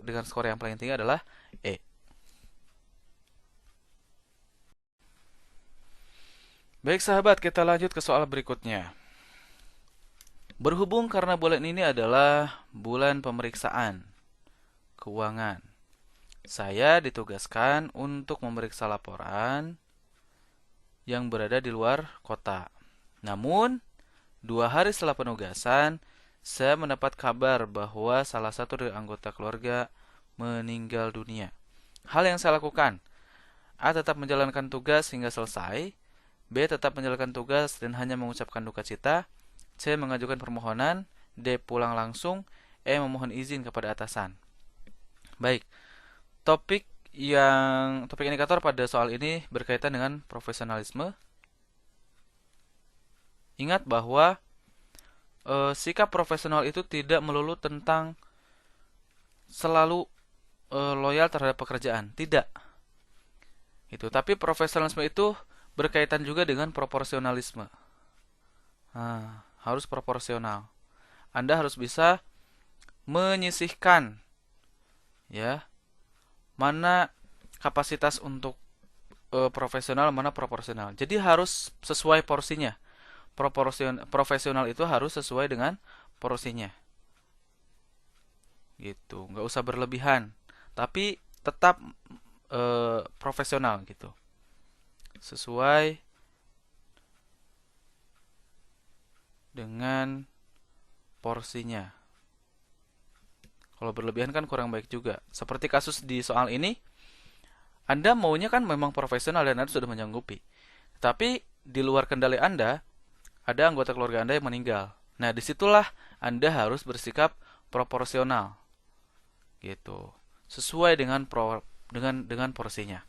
dengan skor yang paling tinggi adalah E. Baik sahabat, kita lanjut ke soal berikutnya. Berhubung karena bulan ini adalah bulan pemeriksaan keuangan, saya ditugaskan untuk memeriksa laporan yang berada di luar kota. Namun, 2 hari setelah penugasan, saya mendapat kabar bahwa salah satu dari anggota keluarga meninggal dunia. Hal yang saya lakukan, A. Tetap menjalankan tugas hingga selesai. B. Tetap menjalankan tugas dan hanya mengucapkan duka cita. C. Mengajukan permohonan. D. Pulang langsung. E. Memohon izin kepada atasan. Baik, topik indikator pada soal ini berkaitan dengan profesionalisme. Ingat bahwa sikap profesional itu tidak melulu tentang selalu loyal terhadap pekerjaan. Tidak. Itu. Tapi profesionalisme itu berkaitan juga dengan proporsionalisme. Harus proporsional. Anda harus bisa menyisihkan ya, mana kapasitas untuk profesional, mana proporsional. Jadi harus sesuai porsinya. Profesional itu harus sesuai dengan porsinya. Gitu. Nggak usah berlebihan, tapi tetap profesional gitu. Sesuai dengan porsinya. Kalau berlebihan kan kurang baik juga. Seperti kasus di soal ini, Anda maunya kan memang profesional dan Anda sudah menyanggupi. Tapi di luar kendali Anda, ada anggota keluarga Anda yang meninggal. Nah, disitulah Anda harus bersikap proporsional, gitu, sesuai dengan porsinya,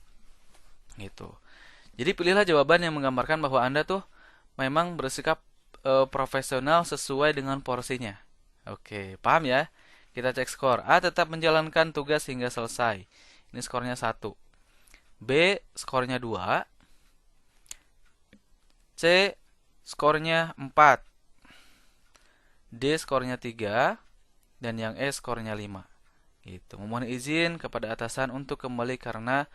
gitu. Jadi pilihlah jawaban yang menggambarkan bahwa Anda tuh memang bersikap profesional sesuai dengan porsinya. Oke, paham ya? Kita cek skor. A tetap menjalankan tugas hingga selesai. Ini skornya 1. B skornya 2. C skornya 4. D skornya 3. Dan yang E skornya 5. Gitu. Memohon izin kepada atasan untuk kembali karena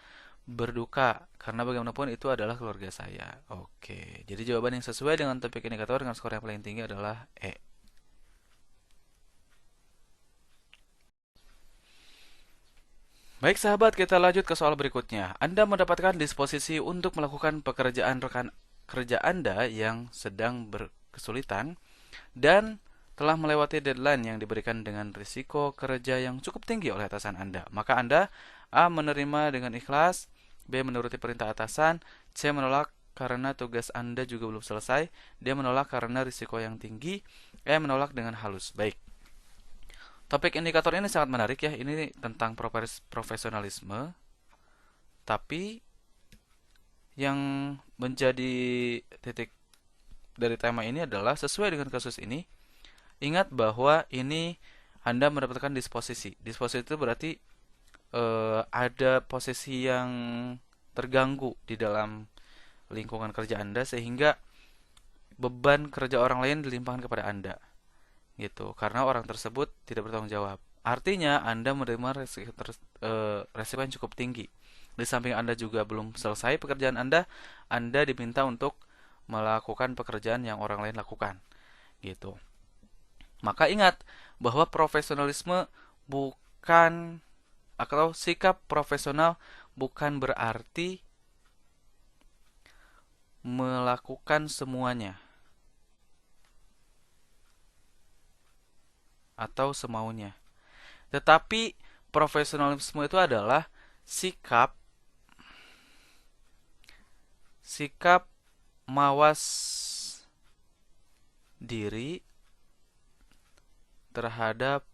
berduka. Karena bagaimanapun itu adalah keluarga saya. Oke. Jadi jawaban yang sesuai dengan topik indikator dengan skor yang paling tinggi adalah E. Baik sahabat, kita lanjut ke soal berikutnya. Anda mendapatkan disposisi untuk melakukan pekerjaan rekan kerja Anda yang sedang berkesulitan dan telah melewati deadline yang diberikan dengan risiko kerja yang cukup tinggi oleh atasan Anda. Maka Anda A. menerima dengan ikhlas, B. menuruti perintah atasan, C. menolak karena tugas Anda juga belum selesai, D. menolak karena risiko yang tinggi, E. menolak dengan halus. Baik. Topik indikator ini sangat menarik ya. Ini tentang profesionalisme. Tapi yang menjadi titik dari tema ini adalah sesuai dengan kasus ini. Ingat bahwa ini Anda mendapatkan disposisi. Disposisi itu berarti ada posisi yang terganggu di dalam lingkungan kerja Anda sehingga beban kerja orang lain dilimpahkan kepada Anda. Gitu, karena orang tersebut tidak bertanggung jawab. Artinya Anda menerima resiko yang cukup tinggi. Di samping Anda juga belum selesai pekerjaan Anda diminta untuk melakukan pekerjaan yang orang lain lakukan. Gitu. Maka ingat bahwa profesionalisme bukan atau sikap profesional bukan berarti melakukan semuanya atau semaunya. Tetapi profesionalisme itu adalah sikap mawas diri terhadap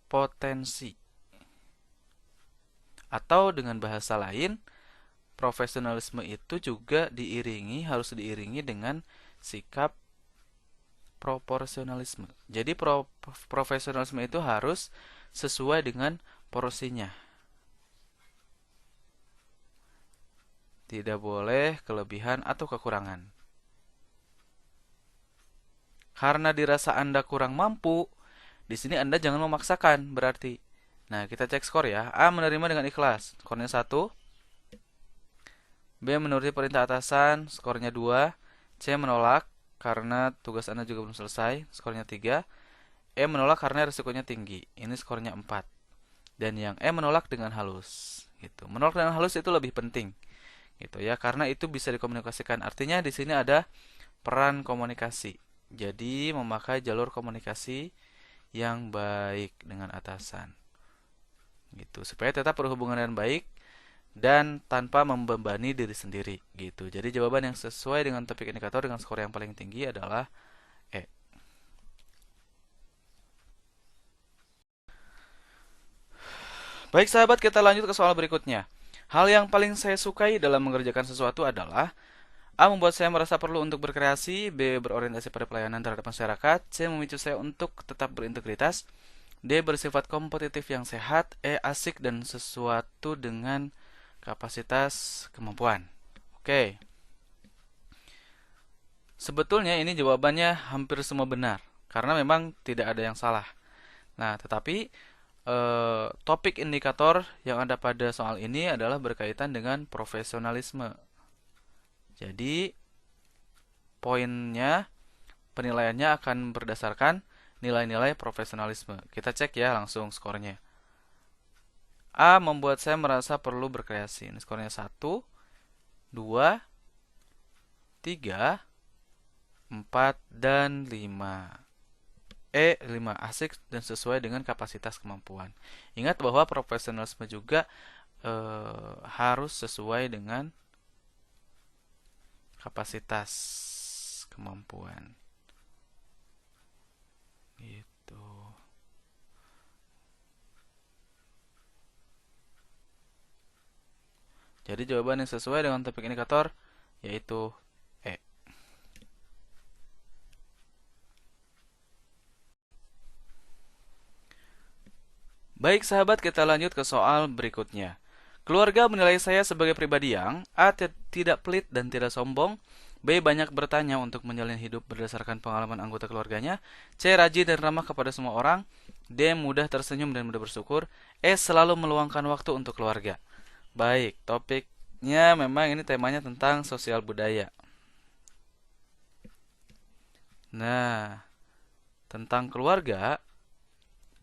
potensi. Atau dengan bahasa lain, profesionalisme itu juga harus diiringi dengan sikap proporsionalisme. Jadi profesionalisme itu harus sesuai dengan porsinya. Tidak boleh kelebihan atau kekurangan. Karena dirasa Anda kurang mampu, di sini Anda jangan memaksakan berarti. Nah, kita cek skor ya. A menerima dengan ikhlas, skornya 1. B menuruti perintah atasan, skornya 2. C menolak karena tugas Anda juga belum selesai, skornya 3. E menolak karena risikonya tinggi, ini skornya 4. Dan yang E menolak dengan halus. Gitu. Menolak dengan halus itu lebih penting. Gitu ya, karena itu bisa dikomunikasikan. Artinya di sini ada peran komunikasi. Jadi memakai jalur komunikasi yang baik dengan atasan. Gitu, supaya tetap berhubungan dengan baik dan tanpa membebani diri sendiri gitu. Jadi jawaban yang sesuai dengan topik indikator dengan skor yang paling tinggi adalah E. Baik sahabat, kita lanjut ke soal berikutnya. Hal yang paling saya sukai dalam mengerjakan sesuatu adalah A. membuat saya merasa perlu untuk berkreasi, B. berorientasi pada pelayanan terhadap masyarakat, C. memicu saya untuk tetap berintegritas, D. Bersifat kompetitif yang sehat. E. Asik dan sesuatu dengan kapasitas kemampuan. Oke. Sebetulnya ini jawabannya hampir semua benar. Karena memang tidak ada yang salah. Nah, tetapi topik indikator yang ada pada soal ini adalah berkaitan dengan profesionalisme. Jadi, poinnya, penilaiannya akan berdasarkan nilai-nilai profesionalisme. Kita cek ya langsung skornya. A membuat saya merasa perlu berkreasi. Ini skornya 1, 2, 3, 4, dan 5. E. 5. Asik dan sesuai dengan kapasitas kemampuan. Ingat bahwa profesionalisme juga harus sesuai dengan kapasitas kemampuan. Gitu. Jadi jawaban yang sesuai dengan topik indikator yaitu E. Baik sahabat, kita lanjut ke soal berikutnya. Keluarga menilai saya sebagai pribadi yang A. Tidak pelit dan tidak sombong, B. Banyak bertanya untuk menjalin hidup berdasarkan pengalaman anggota keluarganya, C. Rajin dan ramah kepada semua orang, D. Mudah tersenyum dan mudah bersyukur, E. Selalu meluangkan waktu untuk keluarga. Baik, topiknya memang ini temanya tentang sosial budaya. Nah, tentang keluarga,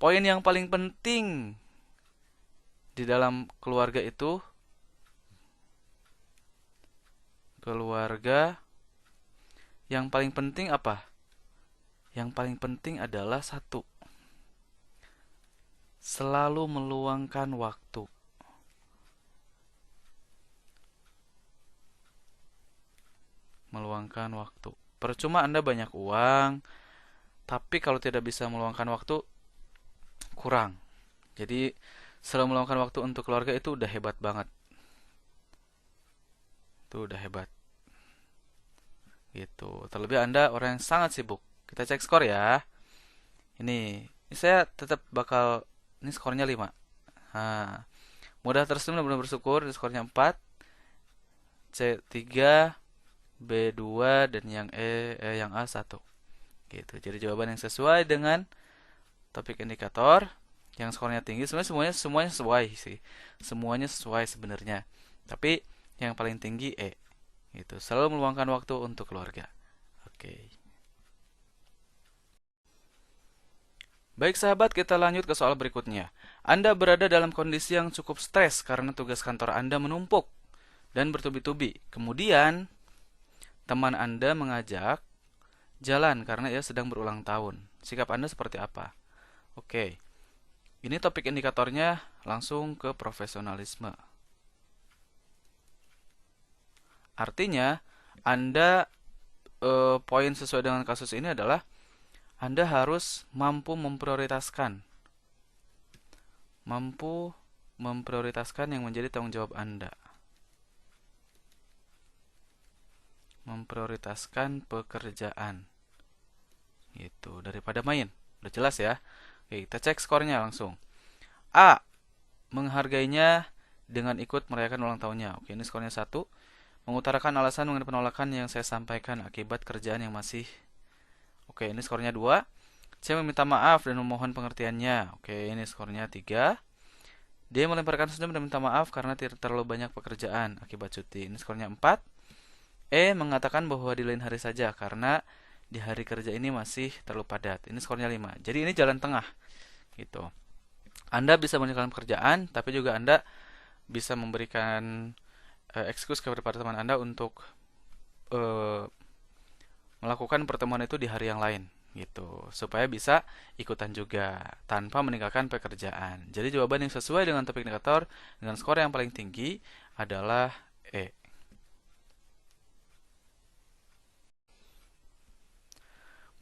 poin yang paling penting di dalam keluarga itu, yang paling penting apa? Yang paling penting adalah satu, selalu meluangkan waktu. Meluangkan waktu. Percuma Anda banyak uang, tapi kalau tidak bisa meluangkan waktu, kurang. Jadi, selalu meluangkan waktu untuk keluarga itu udah hebat banget. Itu udah hebat. Gitu. Terlebih Anda orang yang sangat sibuk. Kita cek skor ya. Ini saya tetap bakal, ini skornya 5. Nah, mudah tersenyum dan mudah bersyukur, ini skornya 4. C 3, B 2, dan yang yang A 1. Gitu. Jadi jawaban yang sesuai dengan topik indikator yang skornya tinggi, sebenarnya semuanya sesuai sih. Semuanya sesuai sebenarnya. Tapi yang paling tinggi E. Gitu. Selalu meluangkan waktu untuk keluarga. Oke. Baik sahabat, kita lanjut ke soal berikutnya. Anda berada dalam kondisi yang cukup stres karena tugas kantor Anda menumpuk dan bertubi-tubi. Kemudian, teman Anda mengajak jalan karena ia sedang berulang tahun. Sikap Anda seperti apa? Oke. Ini topik indikatornya langsung ke profesionalisme. Artinya, Anda poin sesuai dengan kasus ini adalah Anda harus mampu memprioritaskan yang menjadi tanggung jawab Anda. Memprioritaskan pekerjaan. Gitu, daripada main. Udah jelas ya? Oke, kita cek skornya langsung. A. Menghargainya dengan ikut merayakan ulang tahunnya. Oke, ini skornya 1. Mengutarakan alasan mengenai penolakan yang saya sampaikan akibat kerjaan yang masih. Oke, ini skornya 2. C. Meminta maaf dan memohon pengertiannya. Oke, ini skornya 3. D. Melemparkan senyum dan minta maaf karena tidak terlalu banyak pekerjaan akibat cuti. Ini skornya 4. E. Mengatakan bahwa di lain hari saja karena di hari kerja ini masih terlalu padat. Ini skornya 5. Jadi ini jalan tengah. Gitu. Anda bisa meninggalkan pekerjaan, tapi juga Anda bisa memberikan excuse kepada teman Anda untuk melakukan pertemuan itu di hari yang lain gitu, supaya bisa ikutan juga tanpa meninggalkan pekerjaan. Jadi jawaban yang sesuai dengan topik indikator dengan skor yang paling tinggi adalah E.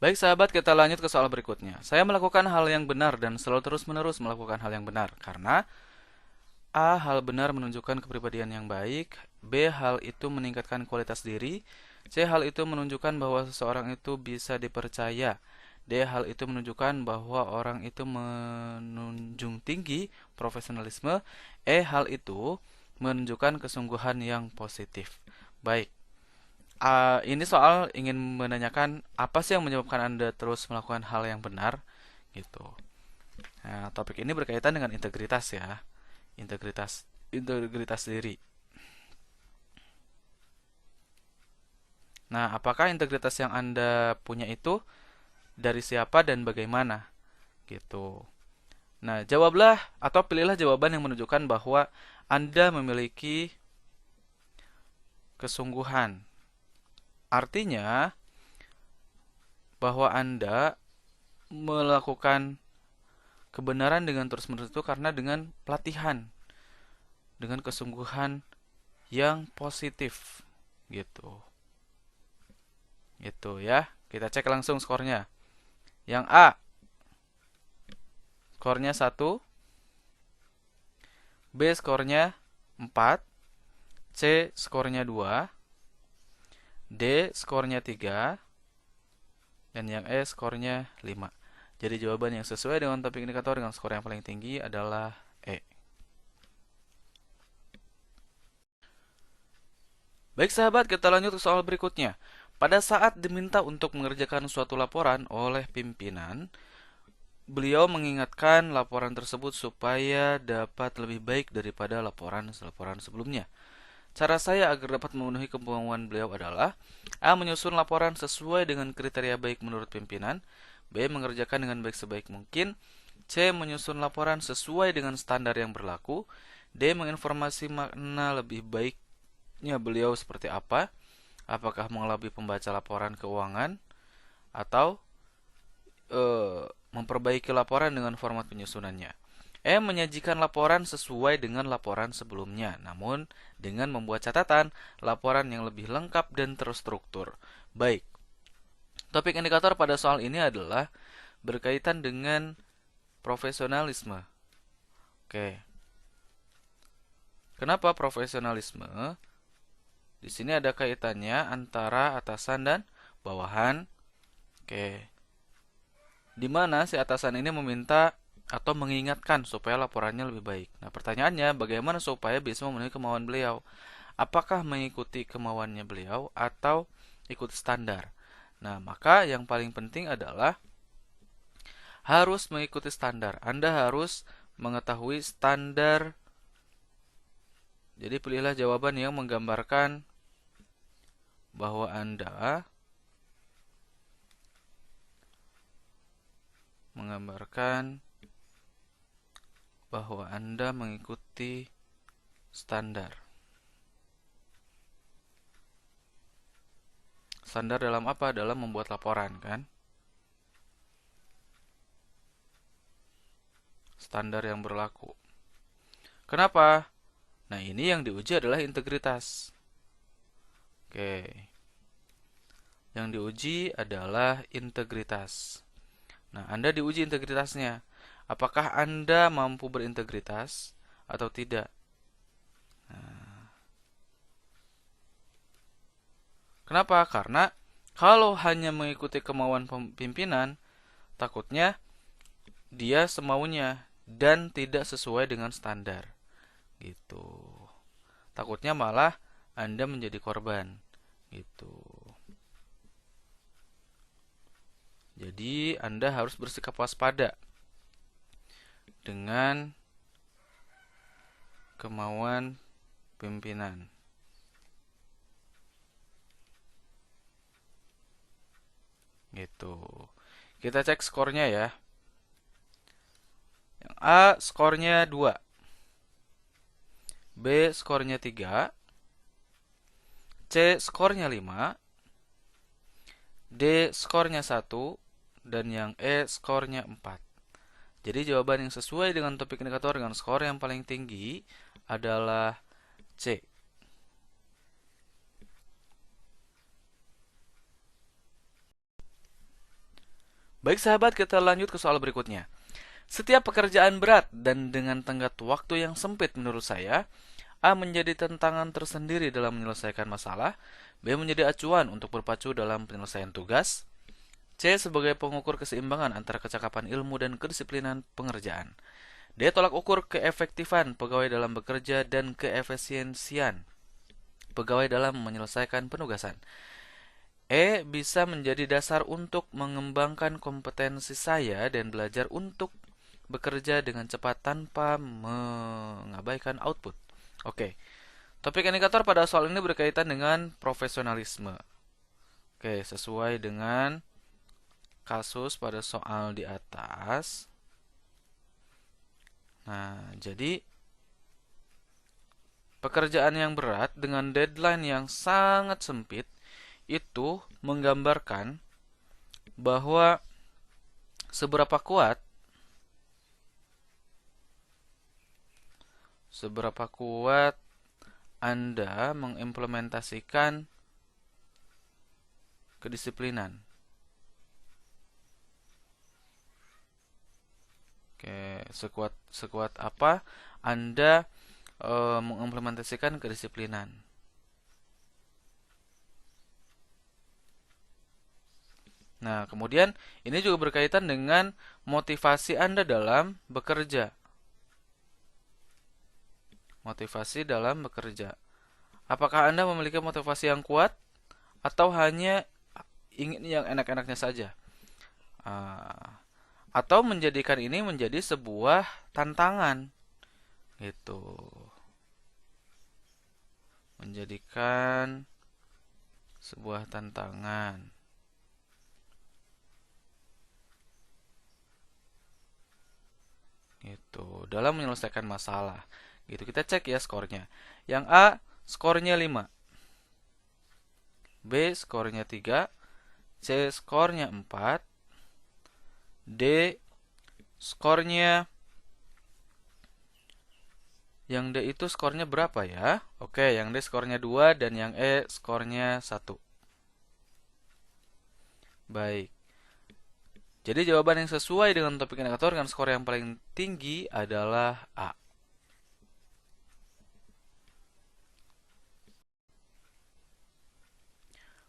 Baik sahabat, kita lanjut ke soal berikutnya. Saya melakukan hal yang benar dan selalu terus-menerus melakukan hal yang benar karena A. Hal benar menunjukkan kepribadian yang baik. B. Hal itu meningkatkan kualitas diri. C. Hal itu menunjukkan bahwa seseorang itu bisa dipercaya. D. D. Hal itu menunjukkan bahwa orang itu menunjung tinggi profesionalisme. E. Hal itu menunjukkan kesungguhan yang positif. Baik, ini soal ingin menanyakan apa sih yang menyebabkan Anda terus melakukan hal yang benar, gitu. Nah, topik ini berkaitan dengan integritas ya, integritas diri. Nah, apakah integritas yang Anda punya itu dari siapa dan bagaimana? Gitu. Nah, jawablah atau pilihlah jawaban yang menunjukkan bahwa Anda memiliki kesungguhan. Artinya bahwa Anda melakukan kebenaran dengan terus-menerus itu karena dengan pelatihan, dengan kesungguhan yang positif. Gitu. Gitu ya. Kita cek langsung skornya. Yang A, skornya 1, B skornya 4, C skornya 2, D skornya 3, dan yang E skornya 5. Jadi jawaban yang sesuai dengan topik indikator dengan skor yang paling tinggi adalah E. Baik sahabat, kita lanjut ke soal berikutnya. Pada saat diminta untuk mengerjakan suatu laporan oleh pimpinan, beliau mengingatkan laporan tersebut supaya dapat lebih baik daripada laporan sebelumnya. Cara saya agar dapat memenuhi kemauan beliau adalah A. Menyusun laporan sesuai dengan kriteria baik menurut pimpinan. B. Mengerjakan dengan baik sebaik mungkin. C. Menyusun laporan sesuai dengan standar yang berlaku. D. Menginformasi makna lebih baiknya beliau seperti apa. Apakah mengelabui pembaca laporan keuangan atau memperbaiki laporan dengan format penyusunannya. E. Menyajikan laporan sesuai dengan laporan sebelumnya, namun dengan membuat catatan laporan yang lebih lengkap dan terstruktur. Baik, topik indikator pada soal ini adalah berkaitan dengan profesionalisme. Oke, kenapa profesionalisme? Di sini ada kaitannya antara atasan dan bawahan. Oke, di mana si atasan ini meminta atau mengingatkan supaya laporannya lebih baik. Nah, pertanyaannya bagaimana supaya bisa memenuhi kemauan beliau? Apakah mengikuti kemauannya beliau atau ikut standar? Nah, maka yang paling penting adalah harus mengikuti standar. Anda harus mengetahui standar. Jadi pilihlah jawaban yang menggambarkan bahwa Anda mengikuti standar. Standar dalam apa? Dalam membuat laporan, kan? Standar yang berlaku. Kenapa? Nah, ini yang diuji adalah integritas. Oke. Yang diuji adalah integritas. Nah, Anda diuji integritasnya. Apakah Anda mampu berintegritas atau tidak? Nah, kenapa? Karena kalau hanya mengikuti kemauan pimpinan, takutnya dia semaunya dan tidak sesuai dengan standar. Gitu. Takutnya malah Anda menjadi korban. Gitu. Jadi Anda harus bersikap waspada dengan kemauan pimpinan. Gitu. Kita cek skornya ya. Yang A skornya 2. B skornya 3. C skornya 5. D skornya 1. Dan yang E skornya 4. Jadi jawaban yang sesuai dengan topik indikator dengan skor yang paling tinggi adalah C. Baik sahabat, kita lanjut ke soal berikutnya. Setiap pekerjaan berat dan dengan tenggat waktu yang sempit menurut saya, A menjadi tantangan tersendiri dalam menyelesaikan masalah, B menjadi acuan untuk berpacu dalam penyelesaian tugas, C sebagai pengukur keseimbangan antara kecakapan ilmu dan kedisiplinan pengerjaan. D tolak ukur keefektifan pegawai dalam bekerja dan keefisiensian pegawai dalam menyelesaikan penugasan. E bisa menjadi dasar untuk mengembangkan kompetensi saya dan belajar untuk bekerja dengan cepat tanpa mengabaikan output. Oke. Topik indikator pada soal ini berkaitan dengan profesionalisme. Oke, sesuai dengan kasus pada soal di atas. Nah, jadi pekerjaan yang berat dengan deadline yang sangat sempit itu menggambarkan bahwa seberapa kuat Anda mengimplementasikan kedisiplinan. Oke, sekuat apa Anda mengimplementasikan kedisiplinan. Nah, kemudian ini juga berkaitan dengan motivasi Anda dalam bekerja. Motivasi dalam bekerja. Apakah Anda memiliki motivasi yang kuat atau hanya ingin yang enak-enaknya saja? Atau menjadikan ini menjadi sebuah tantangan. Gitu. Menjadikan sebuah tantangan. Gitu. Dalam menyelesaikan masalah. Gitu. Kita cek ya skornya. Yang A skornya 5. B skornya 3. C skornya 4. D skornya, yang D itu skornya berapa ya? Oke, yang D skornya 2 dan yang E skornya 1. Baik. Jadi jawaban yang sesuai dengan topik indikator dengan skor yang paling tinggi adalah A.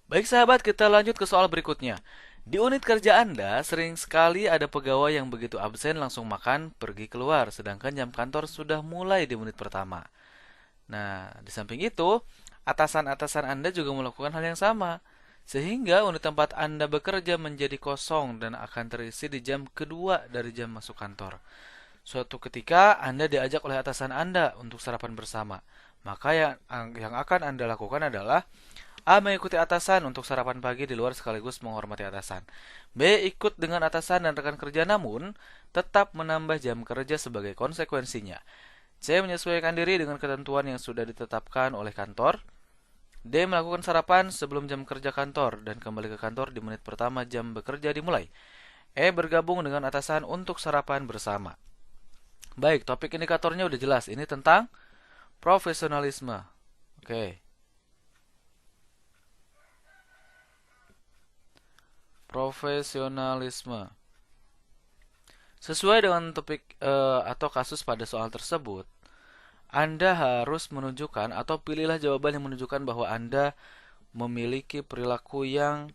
Baik sahabat, kita lanjut ke soal berikutnya. Di unit kerja Anda, sering sekali ada pegawai yang begitu absen langsung makan, pergi keluar, sedangkan jam kantor sudah mulai di menit pertama. Nah, di samping itu, atasan-atasan Anda juga melakukan hal yang sama. Sehingga unit tempat Anda bekerja menjadi kosong dan akan terisi di jam kedua dari jam masuk kantor. Suatu ketika Anda diajak oleh atasan Anda untuk sarapan bersama. Maka yang akan Anda lakukan adalah A. Mengikuti atasan untuk sarapan pagi di luar sekaligus menghormati atasan. B. Ikut dengan atasan dan rekan kerja namun tetap menambah jam kerja sebagai konsekuensinya. C. Menyesuaikan diri dengan ketentuan yang sudah ditetapkan oleh kantor. D. Melakukan sarapan sebelum jam kerja kantor dan kembali ke kantor di menit pertama jam bekerja dimulai. E. Bergabung dengan atasan untuk sarapan bersama. Baik, topik indikatornya udah jelas. Ini tentang profesionalisme. Oke. Profesionalisme. Sesuai dengan topik atau kasus pada soal tersebut, Anda harus menunjukkan atau pilihlah jawaban yang menunjukkan bahwa Anda memiliki perilaku yang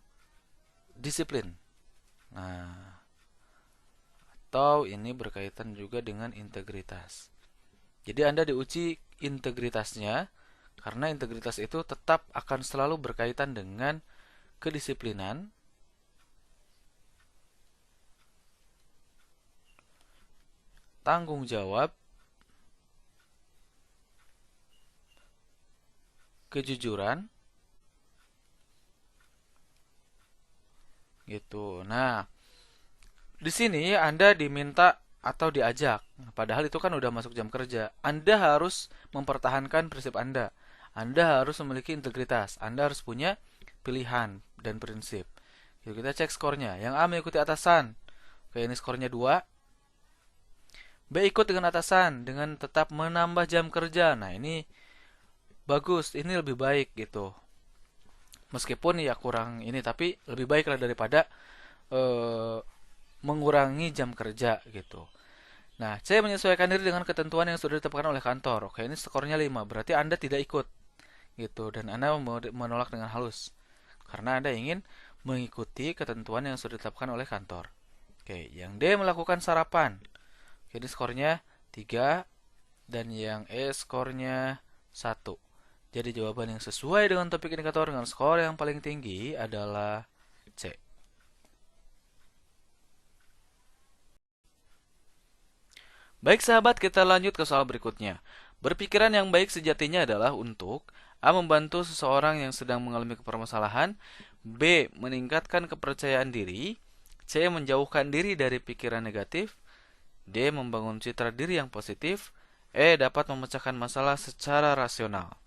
disiplin. Nah, atau ini berkaitan juga dengan integritas. Jadi Anda diuji integritasnya karena integritas itu tetap akan selalu berkaitan dengan kedisiplinan, tanggung jawab, kejujuran, gitu. Nah, di sini Anda diminta atau diajak, padahal itu kan udah masuk jam kerja. Anda harus mempertahankan prinsip Anda. Anda harus memiliki integritas. Anda harus punya pilihan dan prinsip. Yuk kita cek skornya. Yang A mengikuti atasan. Oke, ini skornya 2. B ikut dengan atasan dengan tetap menambah jam kerja. Nah, ini bagus, ini lebih baik gitu. Meskipun ya kurang ini, tapi lebih baik lah daripada mengurangi jam kerja gitu. Nah, saya menyesuaikan diri dengan ketentuan yang sudah ditetapkan oleh kantor. Oke, ini skornya 5. Berarti Anda tidak ikut gitu dan Anda menolak dengan halus. Karena Anda ingin mengikuti ketentuan yang sudah ditetapkan oleh kantor. Oke, yang D melakukan sarapan. Oke, ini skornya 3 dan yang E skornya 1. Jadi jawaban yang sesuai dengan topik indikator dengan skor yang paling tinggi adalah C. Baik sahabat, kita lanjut ke soal berikutnya. Berpikiran yang baik sejatinya adalah untuk A. Membantu seseorang yang sedang mengalami permasalahan, B. Meningkatkan kepercayaan diri, C. Menjauhkan diri dari pikiran negatif, D. Membangun citra diri yang positif, E. Dapat memecahkan masalah secara rasional.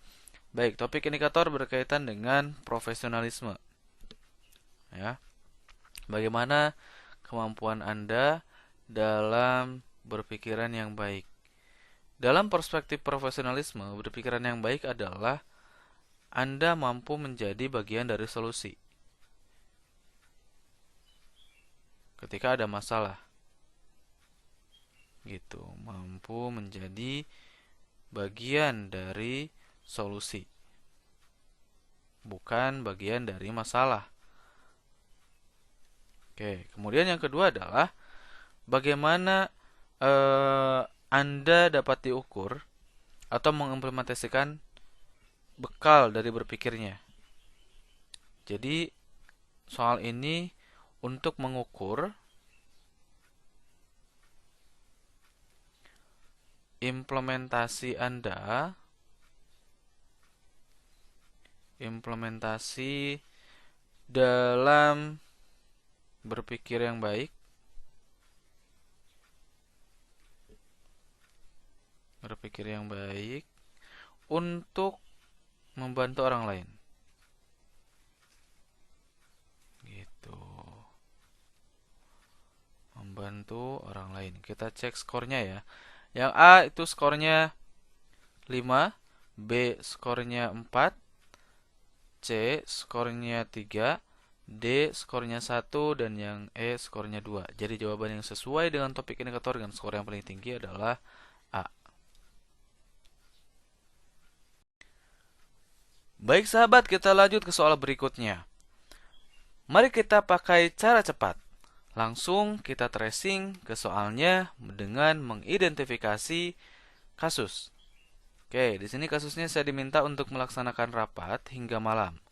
Baik, topik indikator berkaitan dengan profesionalisme. Ya, bagaimana kemampuan Anda dalam berpikiran yang baik? Dalam perspektif profesionalisme, berpikiran yang baik adalah Anda mampu menjadi bagian dari solusi ketika ada masalah. Gitu, mampu menjadi bagian dari solusi, bukan bagian dari masalah. Oke, kemudian yang kedua adalah bagaimana Anda dapat diukur atau mengimplementasikan bekal dari berpikirnya. Jadi, soal ini untuk mengukur implementasi Anda, implementasi dalam berpikir yang baik, berpikir yang baik untuk membantu orang lain. Gitu. Membantu orang lain. Kita cek skornya ya. Yang A itu skornya 5, B skornya 4, C skornya 3, D skornya 1, dan yang E skornya 2. Jadi jawaban yang sesuai dengan topik indikator dengan skor yang paling tinggi adalah A. Baik sahabat, kita lanjut ke soal berikutnya. Mari kita pakai cara cepat. Langsung kita tracing ke soalnya dengan mengidentifikasi kasus. Oke, di sini kasusnya saya diminta untuk melaksanakan rapat hingga malam.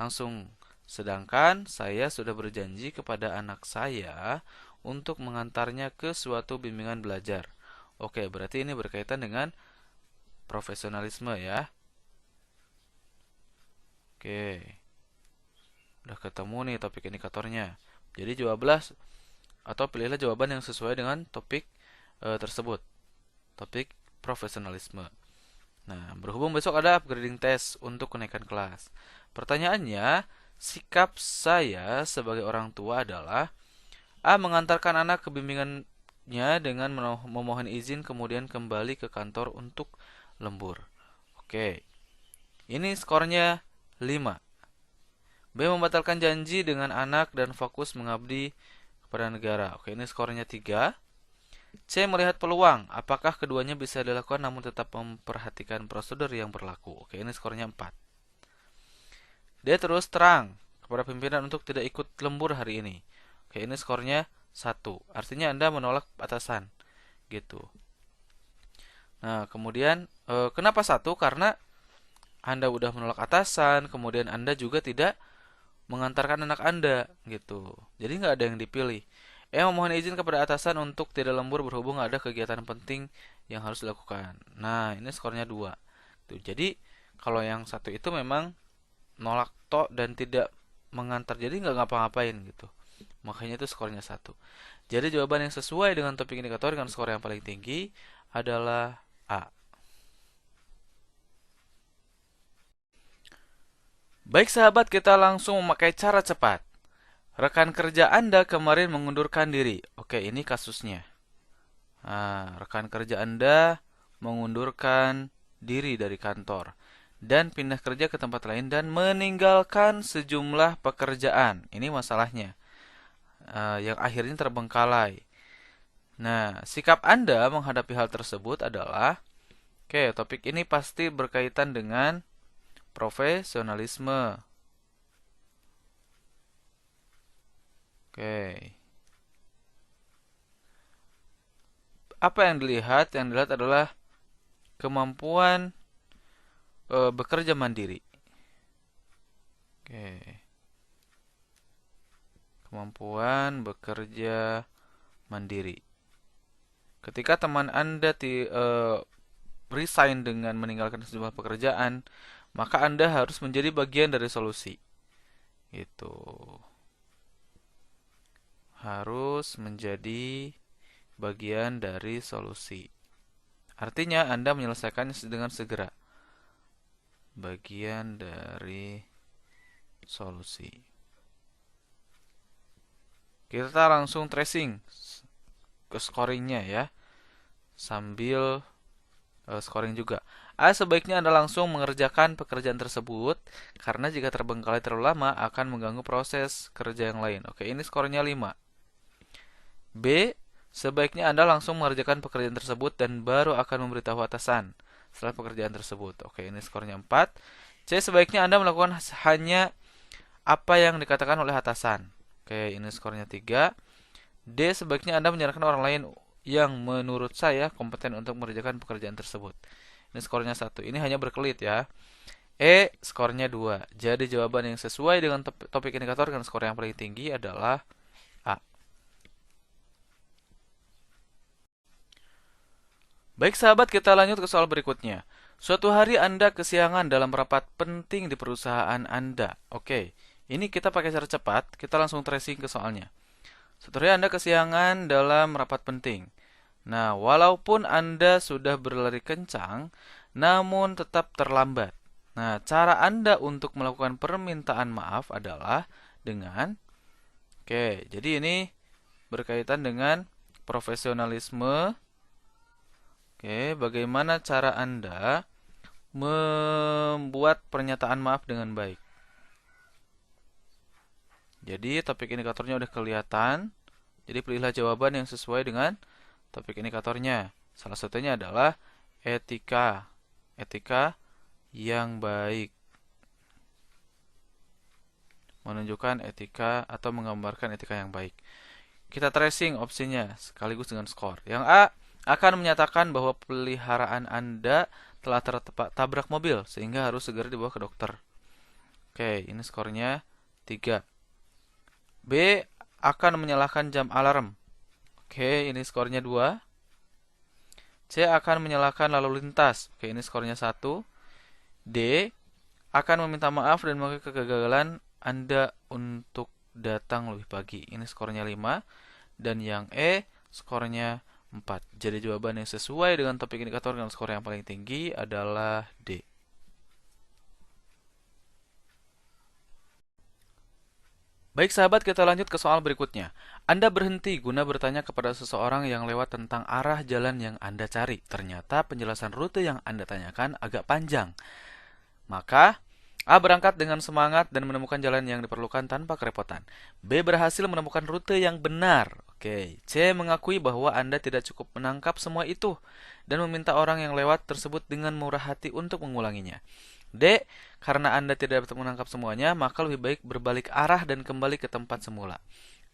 Langsung, sedangkan saya sudah berjanji kepada anak saya untuk mengantarnya ke suatu bimbingan belajar. Oke, berarti ini berkaitan dengan profesionalisme ya. Oke, udah ketemu nih topik indikatornya. Jadi jawablah atau pilihlah jawaban yang sesuai dengan topik tersebut. Topik profesionalisme. Nah, berhubung besok ada upgrading test untuk kenaikan kelas. Pertanyaannya, sikap saya sebagai orang tua adalah A. Mengantarkan anak ke bimbingannya dengan memohon izin kemudian kembali ke kantor untuk lembur. Oke, ini skornya 5. B. Membatalkan janji dengan anak dan fokus mengabdi kepada negara. Oke, ini skornya 3. C. Melihat peluang. Apakah keduanya bisa dilakukan namun tetap memperhatikan prosedur yang berlaku. Oke, ini skornya 4. D. Terus terang kepada pimpinan untuk tidak ikut lembur hari ini. Oke, ini skornya 1. Artinya Anda menolak atasan. Gitu. Nah, kemudian kenapa 1? Karena Anda udah menolak atasan, kemudian Anda juga tidak mengantarkan anak Anda gitu. Jadi nggak ada yang dipilih. Memohon izin kepada atasan untuk tidak lembur berhubung ada kegiatan penting yang harus dilakukan. Nah, ini skornya 2. Tuh, jadi kalau yang satu itu memang nolak tok dan tidak mengantar, jadi nggak ngapa-ngapain gitu. Makanya itu skornya 1. Jadi jawaban yang sesuai dengan topik indikator dengan skor yang paling tinggi adalah A. Baik sahabat, kita langsung memakai cara cepat. Rekan kerja Anda kemarin mengundurkan diri. Oke, ini kasusnya. Nah, rekan kerja Anda mengundurkan diri dari kantor dan pindah kerja ke tempat lain dan meninggalkan sejumlah pekerjaan. Ini masalahnya. Yang akhirnya terbengkalai. Nah, sikap Anda menghadapi hal tersebut adalah, oke, topik ini pasti berkaitan dengan profesionalisme. Oke. Apa yang dilihat? Yang dilihat adalah kemampuan bekerja mandiri. Oke. Kemampuan bekerja mandiri. Ketika teman Anda resign dengan meninggalkan sejumlah pekerjaan, maka Anda harus menjadi bagian dari solusi. Itu harus menjadi bagian dari solusi. Artinya Anda menyelesaikannya dengan segera. Bagian dari solusi. Kita langsung tracing ke scoringnya ya, sambil scoring juga. Sebaiknya Anda langsung mengerjakan pekerjaan tersebut karena jika terbengkalai terlalu lama akan mengganggu proses kerja yang lain. Oke, ini skornya 5. B, sebaiknya Anda langsung mengerjakan pekerjaan tersebut dan baru akan memberitahu atasan setelah pekerjaan tersebut. Oke, ini skornya 4. C, sebaiknya Anda melakukan hanya apa yang dikatakan oleh atasan. Oke, ini skornya 3. D, sebaiknya Anda menyarankan orang lain yang menurut saya kompeten untuk mengerjakan pekerjaan tersebut. Ini skornya 1. Ini hanya berkelit ya. E, skornya 2. Jadi jawaban yang sesuai dengan topik indikator dengan skor yang paling tinggi adalah A. Baik sahabat, kita lanjut ke soal berikutnya. Suatu hari Anda kesiangan dalam rapat penting di perusahaan Anda. Oke, ini kita pakai cara cepat, kita langsung tracing ke soalnya. Suatu hari Anda kesiangan dalam rapat penting. Nah, walaupun Anda sudah berlari kencang, namun tetap terlambat. Nah, cara Anda untuk melakukan permintaan maaf adalah dengan Oke, jadi ini berkaitan dengan profesionalisme. Oke, bagaimana cara Anda membuat pernyataan maaf dengan baik. Jadi, topik indikatornya udah kelihatan. Jadi, pilihlah jawaban yang sesuai dengan topik indikatornya. Salah satunya adalah etika. Etika yang baik. Menunjukkan etika atau menggambarkan etika yang baik. Kita tracing opsinya sekaligus dengan skor. Yang A akan menyatakan bahwa peliharaan Anda telah tertabrak mobil sehingga harus segera dibawa ke dokter. Oke, ini skornya 3. B akan menyalakan jam alarm. Oke, ini skornya 2. C akan menyalakan lalu lintas. Oke, ini skornya 1. D akan meminta maaf dan mengakui kegagalan Anda untuk datang lebih pagi. Ini skornya 5. Dan yang E skornya 4. Jadi jawaban yang sesuai dengan topik indikator dengan skor yang paling tinggi adalah D. Baik sahabat, kita lanjut ke soal berikutnya. Anda berhenti guna bertanya kepada seseorang yang lewat tentang arah jalan yang Anda cari. Ternyata penjelasan rute yang Anda tanyakan agak panjang. Maka, A berangkat dengan semangat dan menemukan jalan yang diperlukan tanpa kerepotan. B berhasil menemukan rute yang benar. Oke. C mengakui bahwa Anda tidak cukup menangkap semua itu dan meminta orang yang lewat tersebut dengan murah hati untuk mengulanginya. D, karena Anda tidak dapat menangkap semuanya, maka lebih baik berbalik arah dan kembali ke tempat semula.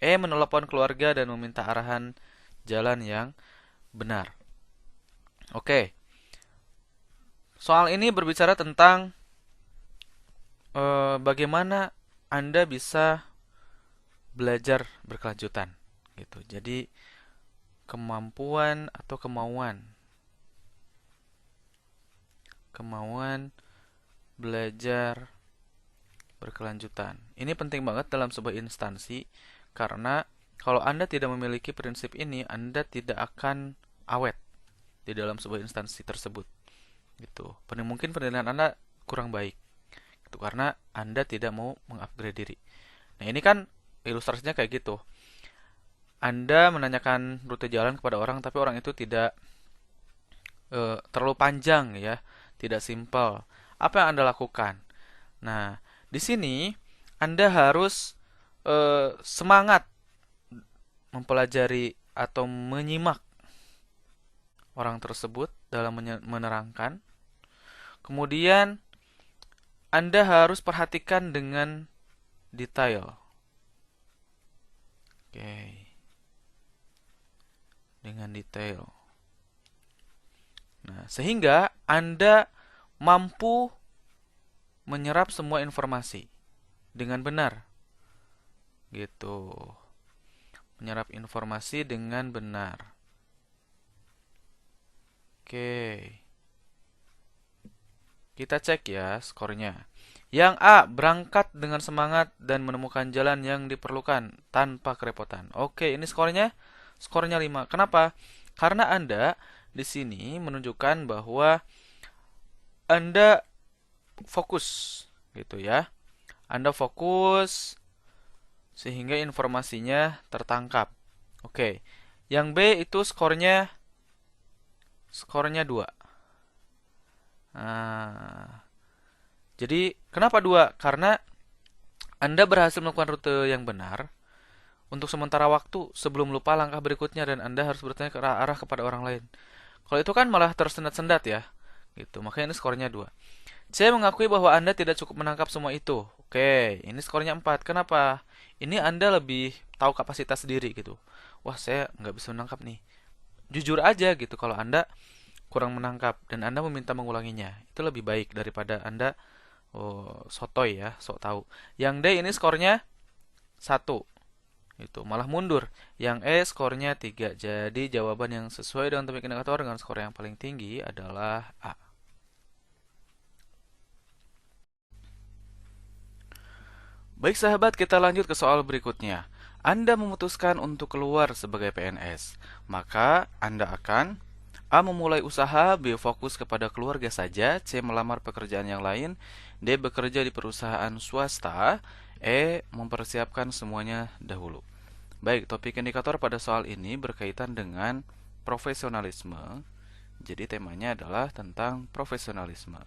E, menelepon keluarga dan meminta arahan jalan yang benar. Oke. Soal ini berbicara tentang bagaimana Anda bisa belajar berkelanjutan gitu. Jadi kemampuan atau kemauan belajar berkelanjutan. Ini penting banget dalam sebuah instansi karena kalau Anda tidak memiliki prinsip ini, Anda tidak akan awet di dalam sebuah instansi tersebut. Gitu. Mungkin penilaian Anda kurang baik. Gitu karena Anda tidak mau mengupgrade diri. Nah, ini kan ilustrasinya kayak gitu. Anda menanyakan rute jalan kepada orang tapi orang itu tidak terlalu panjang ya, tidak simpel. Apa yang Anda lakukan? Nah, di sini Anda harus semangat mempelajari atau menyimak orang tersebut dalam menerangkan. Kemudian Anda harus perhatikan dengan detail. Oke, dengan detail. Nah, sehingga Anda mampu menyerap semua informasi dengan benar. Gitu. Menyerap informasi dengan benar. Oke. Kita cek ya skornya. Yang A, berangkat dengan semangat dan menemukan jalan yang diperlukan tanpa kerepotan. Oke, ini skornya. Skornya 5. Kenapa? Karena Anda di sini menunjukkan bahwa Anda fokus gitu ya. Anda fokus sehingga informasinya tertangkap. Oke. Yang B itu skornya 2. Nah, jadi kenapa 2? Karena Anda berhasil melakukan rute yang benar untuk sementara waktu sebelum lupa langkah berikutnya dan Anda harus bertanya ke arah kepada orang lain. Kalau itu kan malah tersendat-sendat ya. Gitu. Makanya ini skornya 2. Saya mengakui bahwa Anda tidak cukup menangkap semua itu. Oke, ini skornya 4. Kenapa? Ini Anda lebih tahu kapasitas diri gitu. Wah, saya nggak bisa menangkap nih. Jujur aja gitu kalau Anda kurang menangkap dan Anda meminta mengulanginya. Itu lebih baik daripada Anda sotoy ya, sok tahu. Yang D ini skornya 1. Itu malah mundur. Yang E skornya 3. Jadi jawaban yang sesuai dengan topik indikator dengan skor yang paling tinggi adalah A. Baik sahabat, kita lanjut ke soal berikutnya. Anda memutuskan untuk keluar sebagai PNS. Maka Anda akan A. Memulai usaha, B. Fokus kepada keluarga saja, C. Melamar pekerjaan yang lain, D. Bekerja di perusahaan swasta, E. Mempersiapkan semuanya dahulu. Baik, topik indikator pada soal ini berkaitan dengan profesionalisme. Jadi temanya adalah tentang profesionalisme.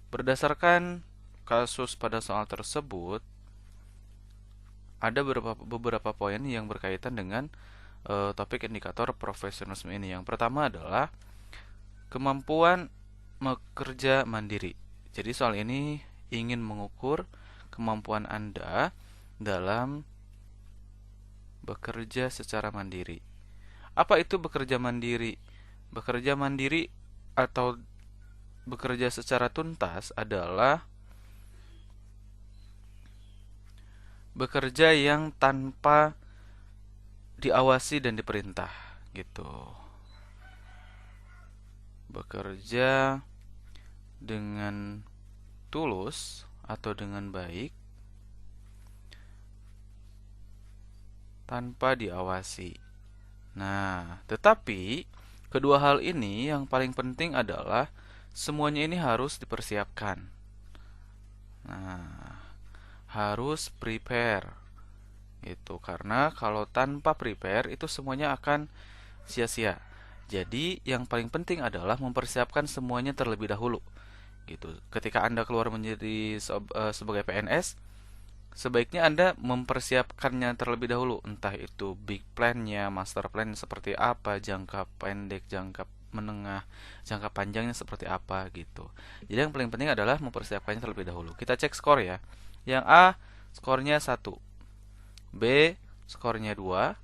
Berdasarkan kasus pada soal tersebut, ada beberapa poin yang berkaitan dengan topik indikator profesionalisme ini. Yang pertama adalah kemampuan bekerja mandiri. Jadi soal ini ingin mengukur kemampuan Anda dalam bekerja secara mandiri. Apa itu bekerja mandiri? Bekerja mandiri atau bekerja secara tuntas adalah bekerja yang tanpa diawasi dan diperintah gitu. Bekerja dengan tulus atau dengan baik tanpa diawasi. Nah, tetapi kedua hal ini yang paling penting adalah semuanya ini harus dipersiapkan. Nah, harus prepare. Itu karena kalau tanpa prepare itu semuanya akan sia-sia. Jadi, yang paling penting adalah mempersiapkan semuanya terlebih dahulu. Gitu. Ketika Anda keluar menjadi sebagai PNS, sebaiknya Anda mempersiapkannya terlebih dahulu, entah itu big plan-nya, master plan seperti apa, jangka pendek, jangka menengah, jangka panjangnya seperti apa gitu. Jadi yang paling penting adalah mempersiapkannya terlebih dahulu. Kita cek skor ya. Yang A skornya 1, B skornya 2,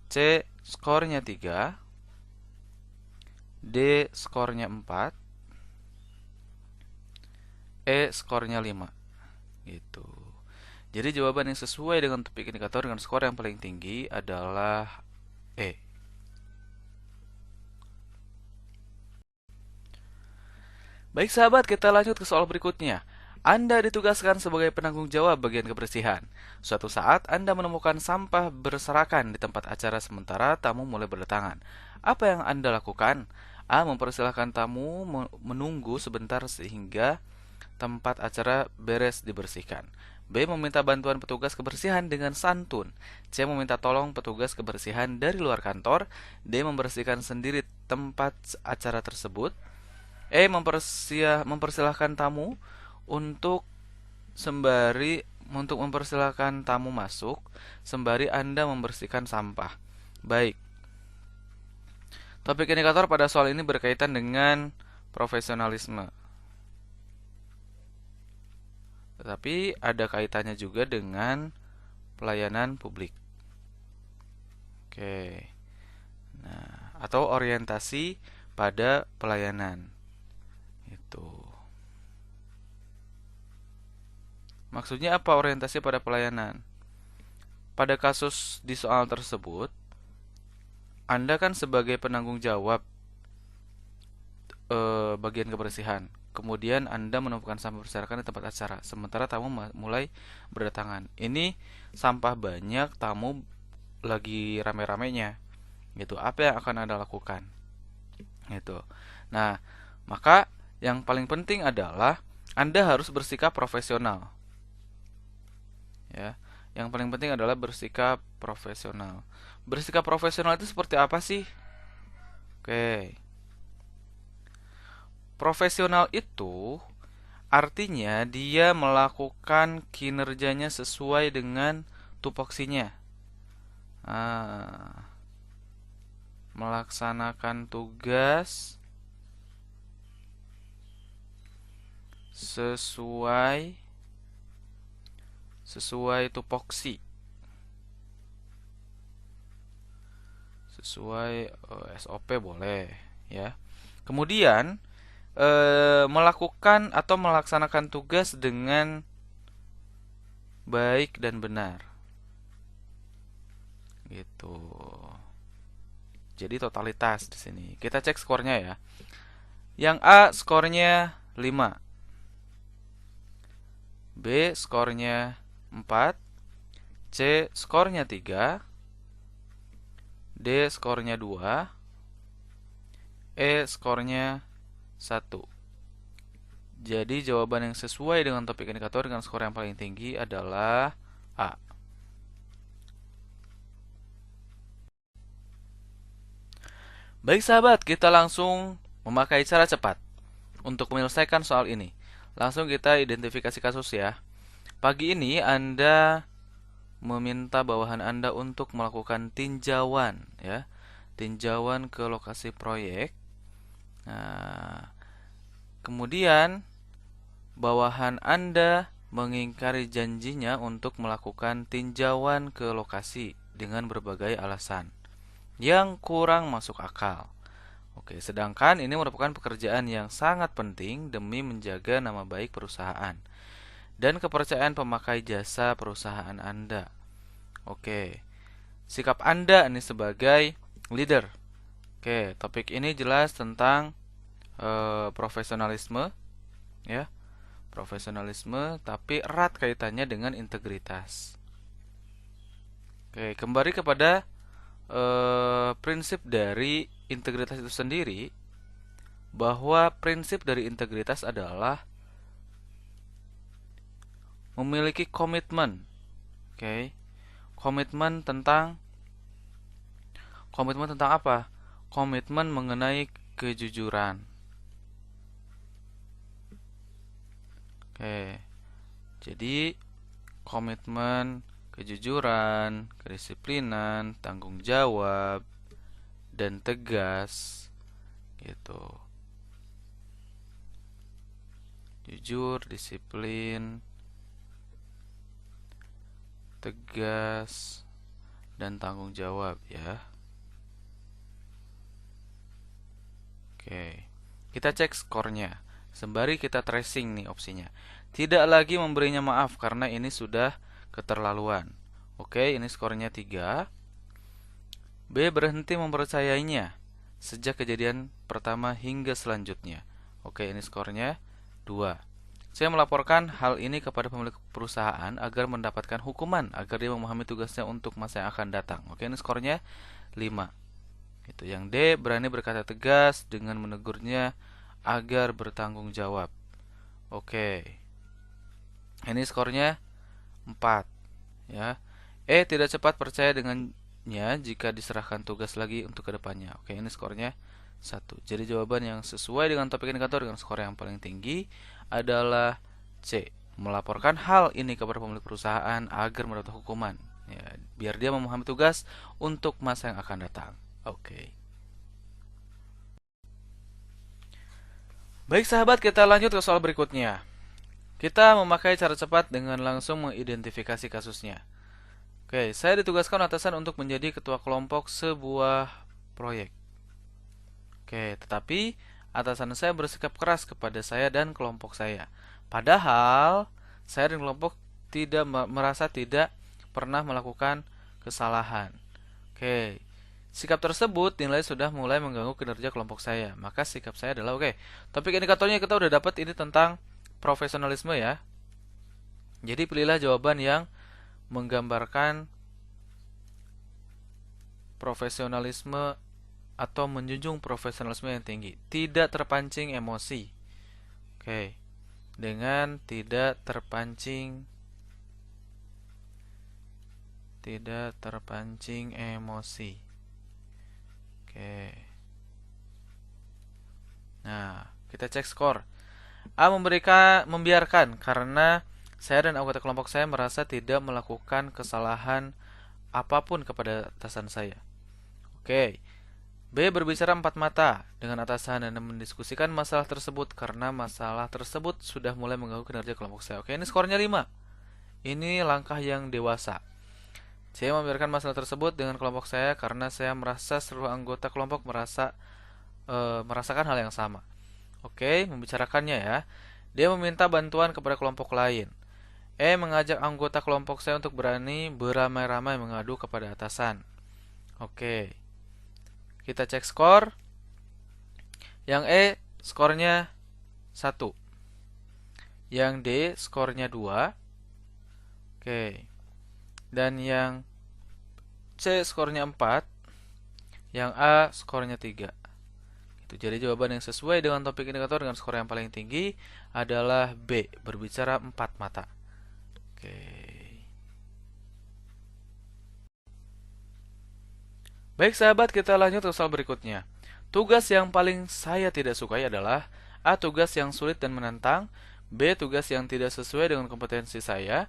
C skornya 3, D skornya 4, E skornya 5. Gitu. Jadi jawaban yang sesuai dengan topik indikator dengan skor yang paling tinggi adalah E. Baik sahabat, kita lanjut ke soal berikutnya. Anda ditugaskan sebagai penanggung jawab bagian kebersihan. Suatu saat Anda menemukan sampah berserakan di tempat acara sementara tamu mulai berdatangan. Apa yang Anda lakukan? A. Mempersilahkan tamu menunggu sebentar sehingga tempat acara beres dibersihkan. B. Meminta bantuan petugas kebersihan dengan santun. C. Meminta tolong petugas kebersihan dari luar kantor. D. Membersihkan sendiri tempat acara tersebut. E. Mempersilahkan tamu untuk mempersilahkan tamu masuk sembari Anda membersihkan sampah. Baik. Topik indikator pada soal ini berkaitan dengan profesionalisme. tetapi ada kaitannya juga dengan pelayanan publik. Oke. Nah, atau orientasi pada pelayanan. Itu. Maksudnya apa orientasi pada pelayanan? Pada kasus di soal tersebut, Anda kan sebagai penanggung jawab bagian kebersihan. Kemudian Anda menemukan sampah berserakan di tempat acara, sementara tamu mulai berdatangan. Ini sampah banyak, tamu lagi rame-ramenya. Gitu. Apa yang akan Anda lakukan? Gitu. Nah, maka yang paling penting adalah Anda harus bersikap profesional. Ya. Yang paling penting adalah bersikap profesional. Bersikap profesional itu seperti apa sih? Oke. Profesional itu artinya dia melakukan kinerjanya sesuai dengan tupoksinya. Ah, melaksanakan tugas sesuai tupoksi. Sesuai SOP boleh, ya. Kemudian melakukan atau melaksanakan tugas dengan baik dan benar. Gitu. Jadi totalitas di sini. Kita cek skornya ya. Yang A skornya 5. B skornya 4. C skornya 3. D skornya 2. E skornya 1. Jadi jawaban yang sesuai dengan topik indikator dengan skor yang paling tinggi adalah A. Baik sahabat, kita langsung memakai cara cepat untuk menyelesaikan soal ini. Langsung kita identifikasi kasus ya. Pagi ini Anda meminta bawahan Anda untuk melakukan tinjauan ya. Tinjauan ke lokasi proyek. Nah, kemudian bawahan Anda mengingkari janjinya untuk melakukan tinjauan ke lokasi dengan berbagai alasan yang kurang masuk akal. Oke, sedangkan ini merupakan pekerjaan yang sangat penting demi menjaga nama baik perusahaan dan kepercayaan pemakai jasa perusahaan Anda. Oke, sikap Anda ini sebagai leader. Oke, topik ini jelas tentang profesionalisme, ya, profesionalisme, tapi erat kaitannya dengan integritas. Oke, kembali kepada prinsip dari integritas itu sendiri, bahwa prinsip dari integritas adalah memiliki komitmen. Oke. Komitmen tentang apa? Komitmen mengenai kejujuran. Oke. Jadi komitmen, kejujuran, kedisiplinan, tanggung jawab, dan tegas gitu. Jujur, disiplin, tegas, dan tanggung jawab ya. Oke. Kita cek skornya. Sembari kita tracing nih opsinya. Tidak lagi memberinya maaf karena ini sudah keterlaluan. Oke, ini skornya 3. B berhenti mempercayainya sejak kejadian pertama hingga selanjutnya. Oke, ini skornya 2. Saya melaporkan hal ini kepada pemilik perusahaan agar mendapatkan hukuman agar dia memahami tugasnya untuk masa yang akan datang. Oke, ini skornya 5. Itu yang D berani berkata tegas dengan menegurnya agar bertanggung jawab. Oke. Ini skornya 4 ya. E tidak cepat percaya dengannya jika diserahkan tugas lagi untuk kedepannya. Oke, ini skornya 1. Jadi jawaban yang sesuai dengan topik indikator dengan skor yang paling tinggi adalah C. Melaporkan hal ini kepada pemilik perusahaan agar mendapat hukuman ya, biar dia memahami tugas untuk masa yang akan datang. Oke. Baik sahabat, kita lanjut ke soal berikutnya. Kita memakai cara cepat dengan langsung mengidentifikasi kasusnya. Oke, saya ditugaskan atasan untuk menjadi ketua kelompok sebuah proyek. Oke, tetapi atasan saya bersikap keras kepada saya dan kelompok saya. Padahal saya dan kelompok tidak merasa tidak pernah melakukan kesalahan. Oke, sikap tersebut dinilai sudah mulai mengganggu kinerja kelompok saya. Maka sikap saya adalah oke. Topik indikatornya kita udah dapat ini tentang profesionalisme ya. Jadi pilihlah jawaban yang menggambarkan profesionalisme atau menjunjung profesionalisme yang tinggi, tidak terpancing emosi. Oke, dengan tidak terpancing emosi. Oke. Nah, kita cek skor. A membiarkan karena saya dan anggota kelompok saya merasa tidak melakukan kesalahan apapun kepada atasan saya. Oke. B berbicara empat mata dengan atasan dan mendiskusikan masalah tersebut karena masalah tersebut sudah mulai mengganggu kinerja kelompok saya. Oke, ini skornya 5. Ini langkah yang dewasa. C membiarkan masalah tersebut dengan kelompok saya karena saya merasa seluruh anggota kelompok merasakan hal yang sama. Oke, membicarakannya ya. Dia meminta bantuan kepada kelompok lain. E mengajak anggota kelompok saya untuk berani beramai-ramai mengadu kepada atasan. Oke. Kita cek skor. Yang E skornya 1. Yang D skornya 2. Oke. Dan yang C skornya 4. Yang A skornya 3. Itu jadi jawaban yang sesuai dengan topik indikator dengan skor yang paling tinggi adalah B, berbicara 4 mata. Oke. Baik sahabat, kita lanjut ke soal berikutnya. Tugas yang paling saya tidak sukai adalah A. Tugas yang sulit dan menantang, B. Tugas yang tidak sesuai dengan kompetensi saya,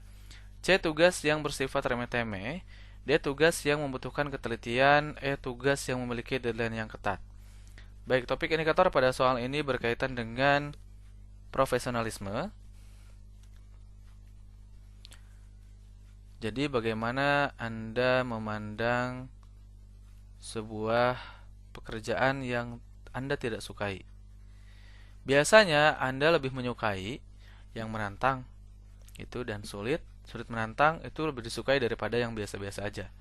C. Tugas yang bersifat remeh-temeh, D. Tugas yang membutuhkan ketelitian, E. Tugas yang memiliki deadline yang ketat. Baik, topik indikator pada soal ini berkaitan dengan profesionalisme. Jadi bagaimana Anda memandang sebuah pekerjaan yang Anda tidak sukai? Biasanya Anda lebih menyukai yang menantang itu dan sulit menantang itu lebih disukai daripada yang biasa-biasa aja.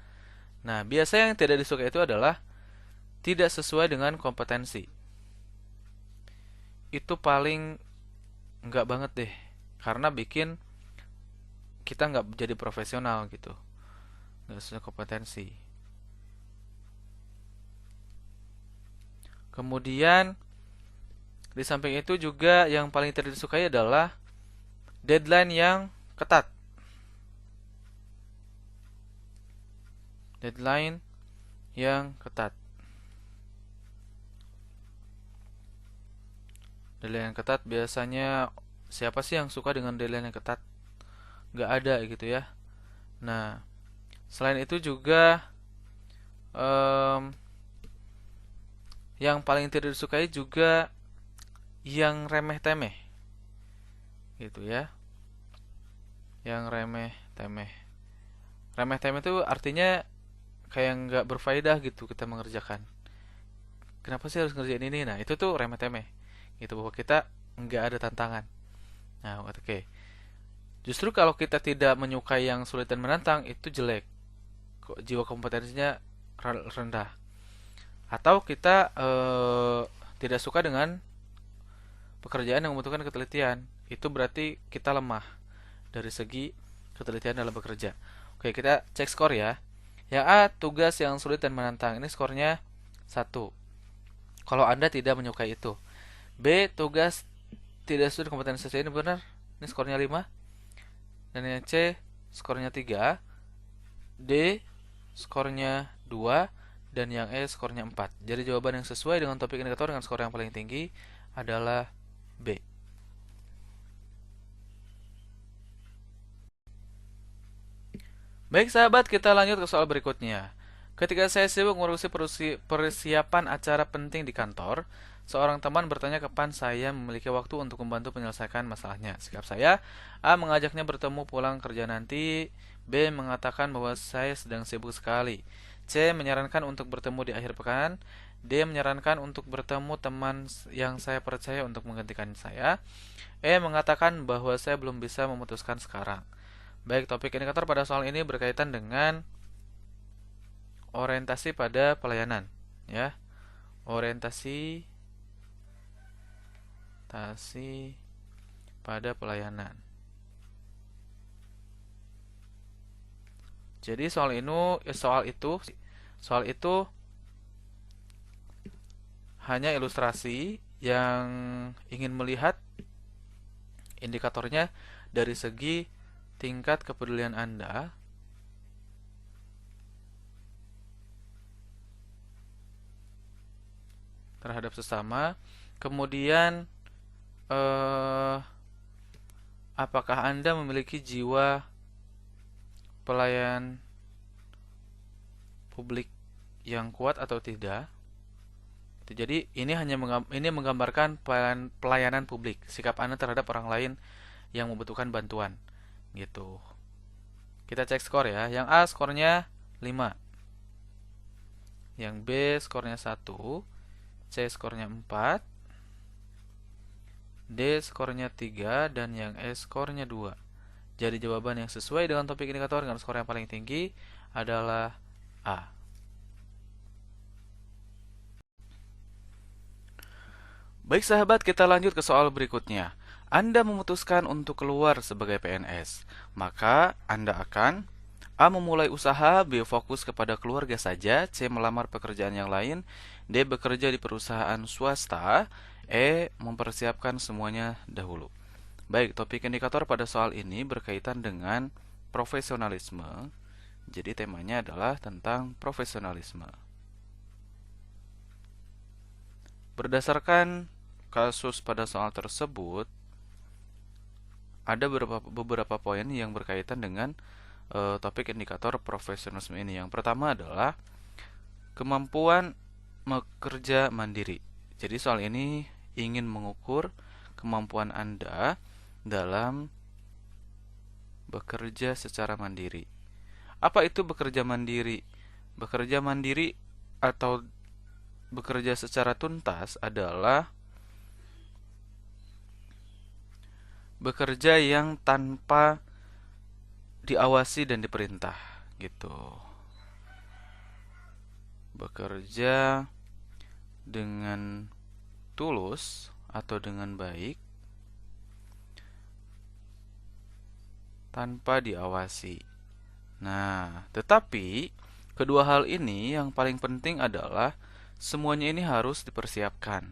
Nah, biasa yang tidak disukai itu adalah tidak sesuai dengan kompetensi. Itu paling enggak banget deh, karena bikin kita nggak jadi profesional gitu, nggak sesuai kompetensi. Kemudian di samping itu juga yang paling tidak disukai adalah deadline yang ketat. Deadline yang ketat. Deadline yang ketat biasanya siapa sih yang suka dengan deadline yang ketat? Nggak ada gitu ya. Nah, selain itu juga yang paling tidak disukai juga yang remeh-temeh gitu ya. Yang remeh-temeh. Remeh-temeh itu artinya kayak nggak berfaedah gitu kita mengerjakan. Kenapa sih harus ngerjain ini? Nah, itu tuh remeh-temeh. Gitu bahwa kita nggak ada tantangan. Nah, oke. Justru kalau kita tidak menyukai yang sulit dan menantang, itu jelek. Jiwa kompetensinya rendah. Atau kita tidak suka dengan pekerjaan yang membutuhkan ketelitian. Itu berarti kita lemah dari segi ketelitian dalam bekerja. Oke, kita cek skor ya. Yang A, tugas yang sulit dan menantang. Ini skornya 1. Kalau Anda tidak menyukai itu. B, tugas tidak sesuai kompetensi saya. Ini benar. Ini skornya 5. Dan yang C, skornya 3. D, skornya 2. Dan yang E, skornya 4. Jadi jawaban yang sesuai dengan topik indikator dengan skor yang paling tinggi adalah B. Baik sahabat, kita lanjut ke soal berikutnya. Ketika saya sibuk mengurusi persiapan acara penting di kantor, Seorang teman bertanya kapan saya memiliki waktu untuk membantu menyelesaikan masalahnya. Sikap saya, A. Mengajaknya bertemu pulang kerja nanti. B. Mengatakan bahwa saya sedang sibuk sekali. C. Menyarankan untuk bertemu di akhir pekan. D. Menyarankan untuk bertemu teman yang saya percaya untuk menggantikan saya. E. Mengatakan bahwa saya belum bisa memutuskan sekarang. Baik, topik indikator pada soal ini berkaitan dengan orientasi pada pelayanan, ya. Orientasi pada pelayanan. Jadi soal itu hanya ilustrasi yang ingin melihat indikatornya dari segi tingkat kepedulian Anda terhadap sesama. Kemudian apakah Anda memiliki jiwa pelayan publik yang kuat atau tidak? Jadi ini hanya menggambarkan pelayanan publik, sikap Anda terhadap orang lain yang membutuhkan bantuan, gitu. Kita cek skor ya. Yang A skornya 5, yang B skornya 1, C skornya 4, D skornya 3, dan yang E skornya 2. Jadi jawaban yang sesuai dengan topik indikator dengan skor yang paling tinggi adalah A. Baik sahabat, kita lanjut ke soal berikutnya. Anda memutuskan untuk keluar sebagai PNS, maka Anda akan A. Memulai usaha, B. Fokus kepada keluarga saja, C. Melamar pekerjaan yang lain, D. Bekerja di perusahaan swasta, E. Mempersiapkan semuanya dahulu. Baik, topik indikator pada soal ini berkaitan dengan profesionalisme. Jadi temanya adalah tentang profesionalisme. Berdasarkan kasus pada soal tersebut, ada beberapa poin yang berkaitan dengan topik indikator profesionalisme ini. Yang pertama adalah kemampuan bekerja mandiri. Jadi soal ini ingin mengukur kemampuan Anda dalam bekerja secara mandiri. Apa itu bekerja mandiri? Bekerja mandiri atau bekerja secara tuntas adalah bekerja yang tanpa diawasi dan diperintah, gitu. Bekerja dengan tulus atau dengan baik tanpa diawasi. Nah, tetapi kedua hal ini yang paling penting adalah semuanya ini harus dipersiapkan.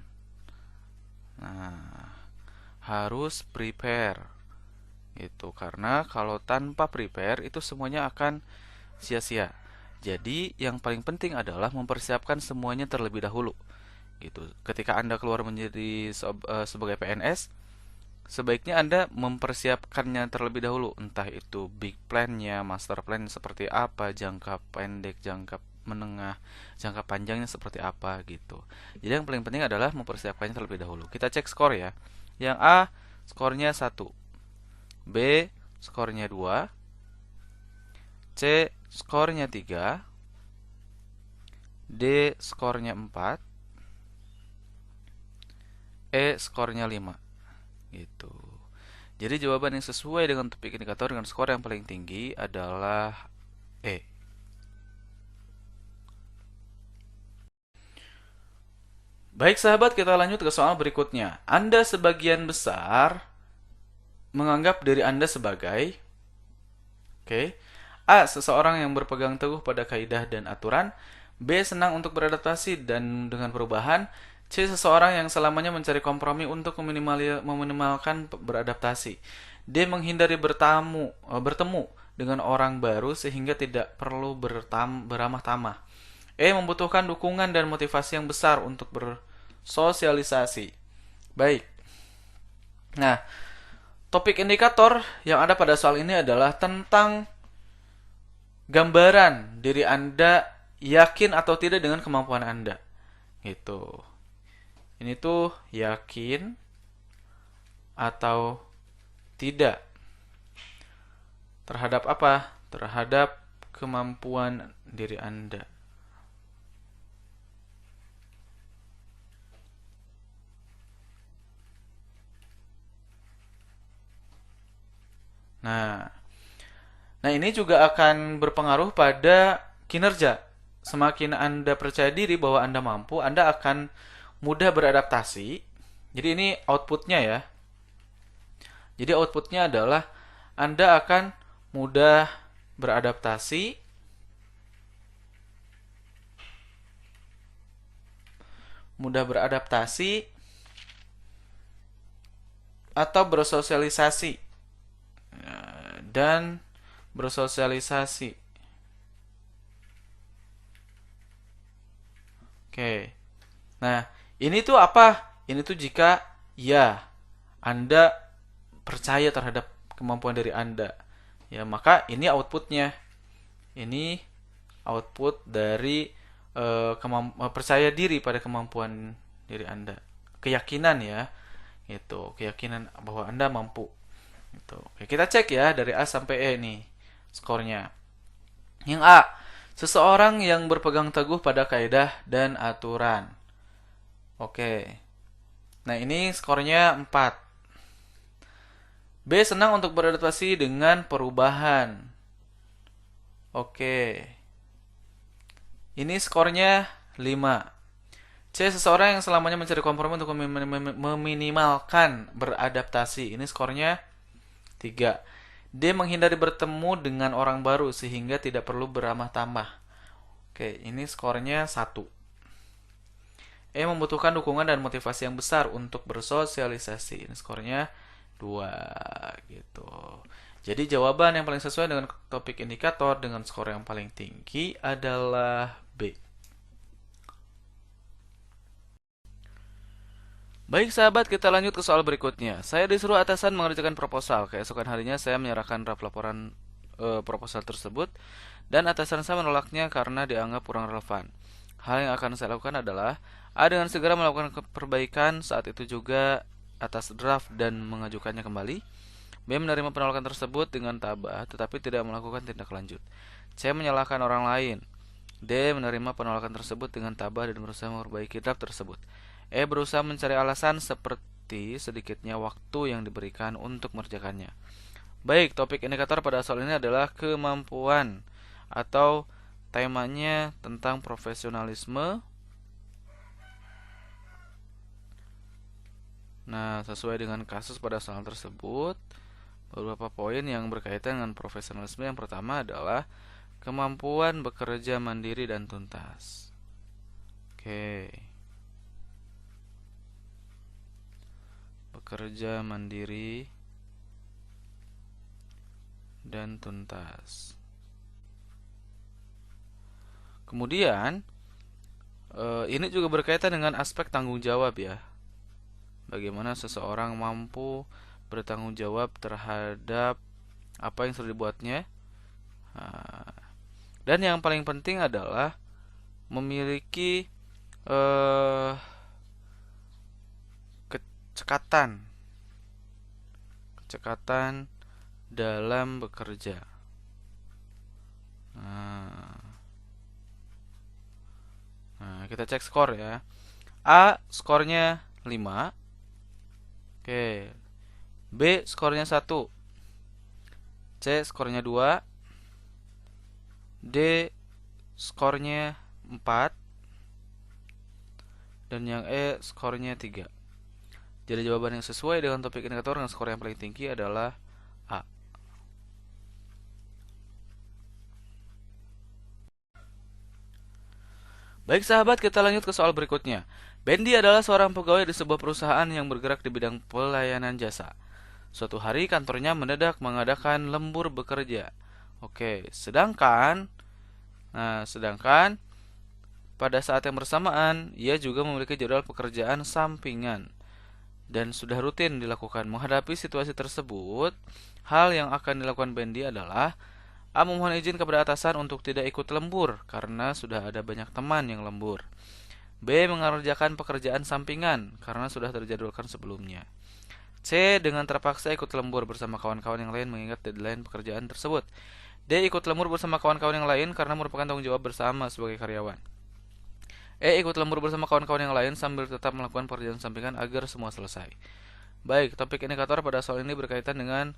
Nah, harus prepare. Itu karena kalau tanpa prepare itu semuanya akan sia-sia. Jadi yang paling penting adalah mempersiapkan semuanya terlebih dahulu. Gitu. Ketika Anda keluar menjadi sebagai PNS, sebaiknya Anda mempersiapkannya terlebih dahulu, entah itu big plan-nya, master plan seperti apa, jangka pendek, jangka menengah, jangka panjangnya seperti apa gitu. Jadi yang paling penting adalah mempersiapkannya terlebih dahulu. Kita cek skor ya. Yang A skornya 1, B skornya 2, C skornya 3, D skornya 4, E skornya 5. Gitu. Jadi jawaban yang sesuai dengan topik indikator dengan skor yang paling tinggi adalah E. Baik sahabat, kita lanjut ke soal berikutnya. Anda sebagian besar menganggap diri Anda sebagai A. Seseorang yang berpegang teguh pada kaidah dan aturan. B. Senang untuk beradaptasi dan dengan perubahan. C. Seseorang yang selamanya mencari kompromi untuk meminimalkan beradaptasi. D. Menghindari bertemu dengan orang baru sehingga tidak perlu beramah tamah. E. Membutuhkan dukungan dan motivasi yang besar untuk bersosialisasi. Baik. Nah, topik indikator yang ada pada soal ini adalah tentang gambaran diri Anda yakin atau tidak dengan kemampuan Anda. Gitu. Ini tuh yakin atau tidak terhadap apa? Terhadap kemampuan diri Anda. Nah, nah ini juga akan berpengaruh pada kinerja. Semakin Anda percaya diri bahwa Anda mampu, Anda akan mudah beradaptasi. Jadi ini outputnya ya. Jadi outputnya adalah Anda akan mudah beradaptasi, mudah beradaptasi atau bersosialisasi dan bersosialisasi. Oke. Nah, ini tuh apa? Ini tuh jika ya Anda percaya terhadap kemampuan dari Anda. Ya, maka ini outputnya. Ini output dari percaya diri pada kemampuan diri Anda. Keyakinan ya. Itu, keyakinan bahwa Anda mampu. Itu. Oke, kita cek ya dari A sampai E nih skornya. Yang A, seseorang yang berpegang teguh pada kaidah dan aturan. Oke. Nah, ini skornya 4. B, senang untuk beradaptasi dengan perubahan. Oke. Ini skornya 5. C, seseorang yang selamanya mencari kompromi untuk meminimalkan beradaptasi. Ini skornya 3. D, menghindari bertemu dengan orang baru sehingga tidak perlu beramah tamah. Oke, ini skornya 1. E, membutuhkan dukungan dan motivasi yang besar untuk bersosialisasi. Ini skornya 2 gitu. Jadi jawaban yang paling sesuai dengan topik indikator dengan skor yang paling tinggi adalah B. Baik sahabat, kita lanjut ke soal berikutnya. Saya disuruh atasan mengerjakan proposal. Keesokan harinya saya menyerahkan draft laporan proposal tersebut dan atasan saya menolaknya karena dianggap kurang relevan. Hal yang akan saya lakukan adalah A, dengan segera melakukan perbaikan saat itu juga atas draft dan mengajukannya kembali. B, menerima penolakan tersebut dengan tabah tetapi tidak melakukan tindak lanjut. C, menyalahkan orang lain. D, menerima penolakan tersebut dengan tabah dan berusaha memperbaiki draft tersebut. E, berusaha mencari alasan seperti sedikitnya waktu yang diberikan untuk mengerjakannya. Baik, topik indikator pada soal ini adalah kemampuan atau temanya tentang profesionalisme. Nah, sesuai dengan kasus pada soal tersebut, beberapa poin yang berkaitan dengan profesionalisme. Yang pertama adalah kemampuan bekerja mandiri dan tuntas. Oke. Bekerja mandiri dan tuntas. Kemudian, ini juga berkaitan dengan aspek tanggung jawab ya. Bagaimana seseorang mampu bertanggung jawab terhadap apa yang sudah dibuatnya. Dan yang paling penting adalah memiliki kecekatan dalam bekerja. Nah, kita cek skor ya. A skornya 5. Oke. B skornya 1. C skornya 2. D skornya 4. Dan yang E skornya 3. Jadi jawaban yang sesuai dengan topik indikator dengan skor yang paling tinggi adalah A. Baik sahabat, kita lanjut ke soal berikutnya. Bendy adalah seorang pegawai di sebuah perusahaan yang bergerak di bidang pelayanan jasa. Suatu hari kantornya mendadak mengadakan lembur bekerja. Oke, sedangkan pada saat yang bersamaan ia juga memiliki jadwal pekerjaan sampingan dan sudah rutin dilakukan. Menghadapi situasi tersebut, hal yang akan dilakukan Bendy adalah A, memohon izin kepada atasan untuk tidak ikut lembur karena sudah ada banyak teman yang lembur. B. Mengerjakan pekerjaan sampingan karena sudah terjadwalkan sebelumnya. C. Dengan terpaksa ikut lembur bersama kawan-kawan yang lain mengingat deadline pekerjaan tersebut. D. Ikut lembur bersama kawan-kawan yang lain karena merupakan tanggung jawab bersama sebagai karyawan. E. Ikut lembur bersama kawan-kawan yang lain sambil tetap melakukan pekerjaan sampingan agar semua selesai. Baik, topik indikator pada soal ini berkaitan dengan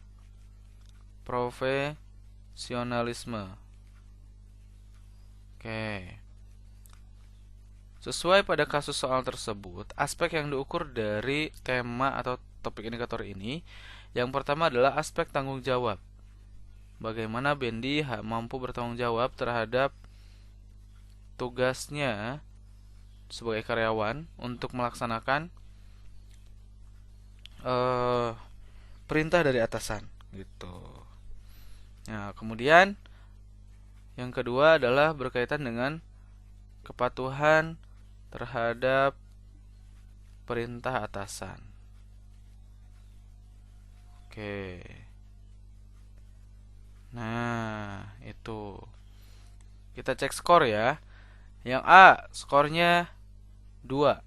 profesionalisme. Oke. Sesuai pada kasus soal tersebut, aspek yang diukur dari tema atau topik indikator ini, yang pertama adalah aspek tanggung jawab. Bagaimana Bendi mampu bertanggung jawab terhadap tugasnya sebagai karyawan untuk melaksanakan perintah dari atasan, gitu. Nah, kemudian yang kedua adalah berkaitan dengan kepatuhan terhadap perintah atasan. Oke. Nah, itu. Kita cek skor ya. Yang A skornya 2.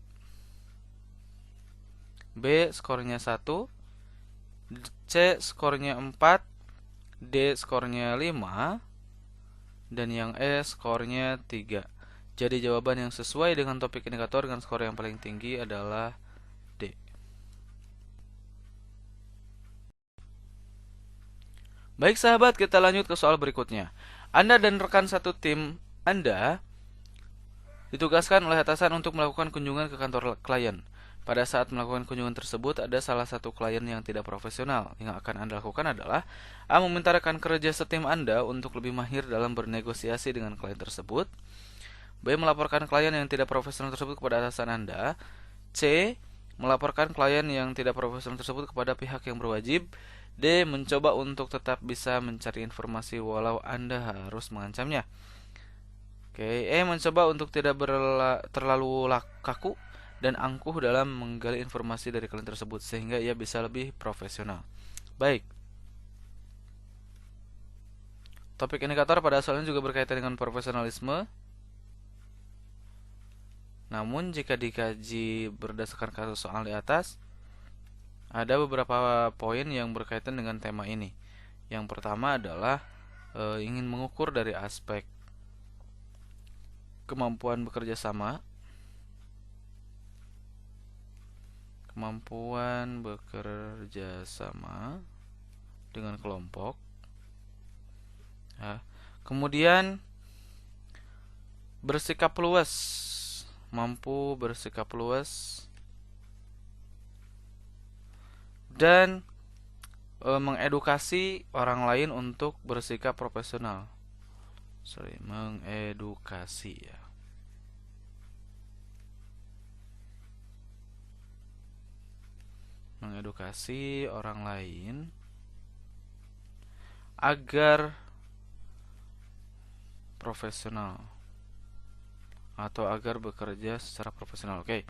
B skornya 1. C skornya 4. D skornya 5. Dan yang E skornya 3. Jadi jawaban yang sesuai dengan topik indikator dengan skor yang paling tinggi adalah D. Baik sahabat, kita lanjut ke soal berikutnya. Anda dan rekan satu tim Anda ditugaskan oleh atasan untuk melakukan kunjungan ke kantor klien. Pada saat melakukan kunjungan tersebut, ada salah satu klien yang tidak profesional. Yang akan Anda lakukan adalah A. Meminta rekan kerja setim Anda untuk lebih mahir dalam bernegosiasi dengan klien tersebut. B. Melaporkan klien yang tidak profesional tersebut kepada atasan Anda. C. Melaporkan klien yang tidak profesional tersebut kepada pihak yang berwajib. D. Mencoba untuk tetap bisa mencari informasi walau Anda harus mengancamnya. Oke, E. Mencoba untuk tidak terlalu kaku dan angkuh dalam menggali informasi dari klien tersebut sehingga ia bisa lebih profesional. Baik. Topik indikator pada soal ini juga berkaitan dengan profesionalisme. Namun jika dikaji berdasarkan kasus soal di atas, ada beberapa poin yang berkaitan dengan tema ini. Yang pertama adalah ingin mengukur dari aspek kemampuan bekerja sama, dengan kelompok. Ya. Kemudian bersikap luas, mampu bersikap luas dan mengedukasi orang lain untuk bersikap profesional. Mengedukasi ya. Mengedukasi orang lain agar profesional atau agar bekerja secara profesional. Oke.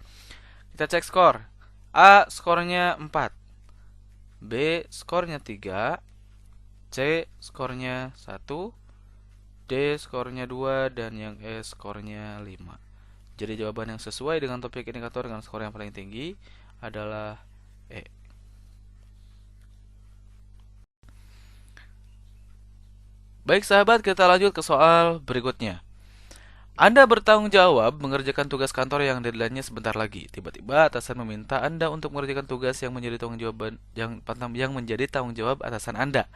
Kita cek skor. A skornya 4. B skornya 3. C skornya 1. D skornya 2 dan yang E skornya 5. Jadi jawaban yang sesuai dengan topik indikator dengan skor yang paling tinggi adalah E. Baik sahabat, kita lanjut ke soal berikutnya. Anda bertanggung jawab mengerjakan tugas kantor yang deadline-nya sebentar lagi. Tiba-tiba atasan meminta Anda untuk mengerjakan tugas yang menjadi tanggung jawab atasan Anda.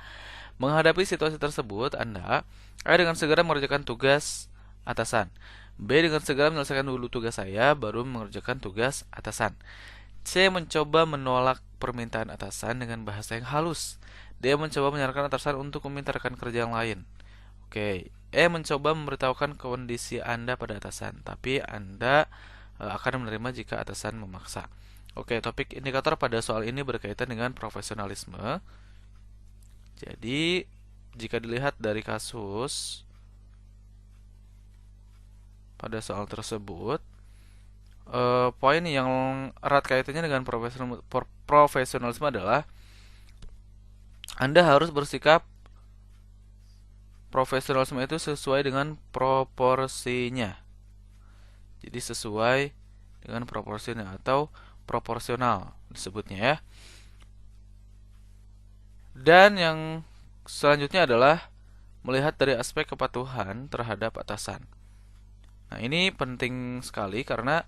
Menghadapi situasi tersebut, Anda A. Dengan segera mengerjakan tugas atasan. B. Dengan segera menyelesaikan dulu tugas saya, baru mengerjakan tugas atasan. C. Mencoba menolak permintaan atasan dengan bahasa yang halus. D. Mencoba menyarankan atasan untuk meminta rekan kerja yang lain. Oke. E. Mencoba memberitahukan kondisi Anda pada atasan, tapi Anda akan menerima jika atasan memaksa. Oke, topik indikator pada soal ini berkaitan dengan profesionalisme. Jadi, jika dilihat dari kasus pada soal tersebut, poin yang erat kaitannya dengan profesionalisme adalah Anda harus bersikap profesionalisme itu sesuai dengan proporsinya. Jadi Jadi sesuai dengan proporsional atau proporsional disebutnya ya. Dan yang selanjutnya adalah melihat dari aspek kepatuhan terhadap atasan. Nah, ini penting sekali karena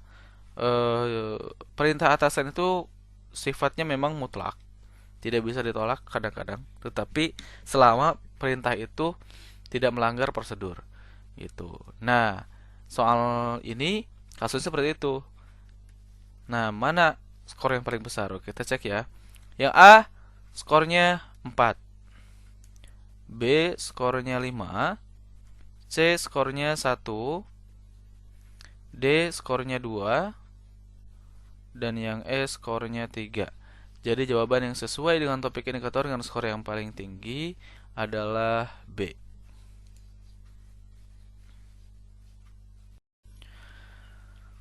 eh, perintah atasan itu sifatnya memang mutlak, tidak bisa ditolak kadang-kadang, tetapi selama perintah itu tidak melanggar prosedur gitu. Nah, soal ini kasusnya seperti itu. Nah, mana skor yang paling besar? Oke, kita cek ya. Yang A skornya 4, B skornya 5, C skornya 1, D skornya 2, dan yang E skornya 3. Jadi jawaban yang sesuai dengan topik indikator dengan skor yang paling tinggi adalah B.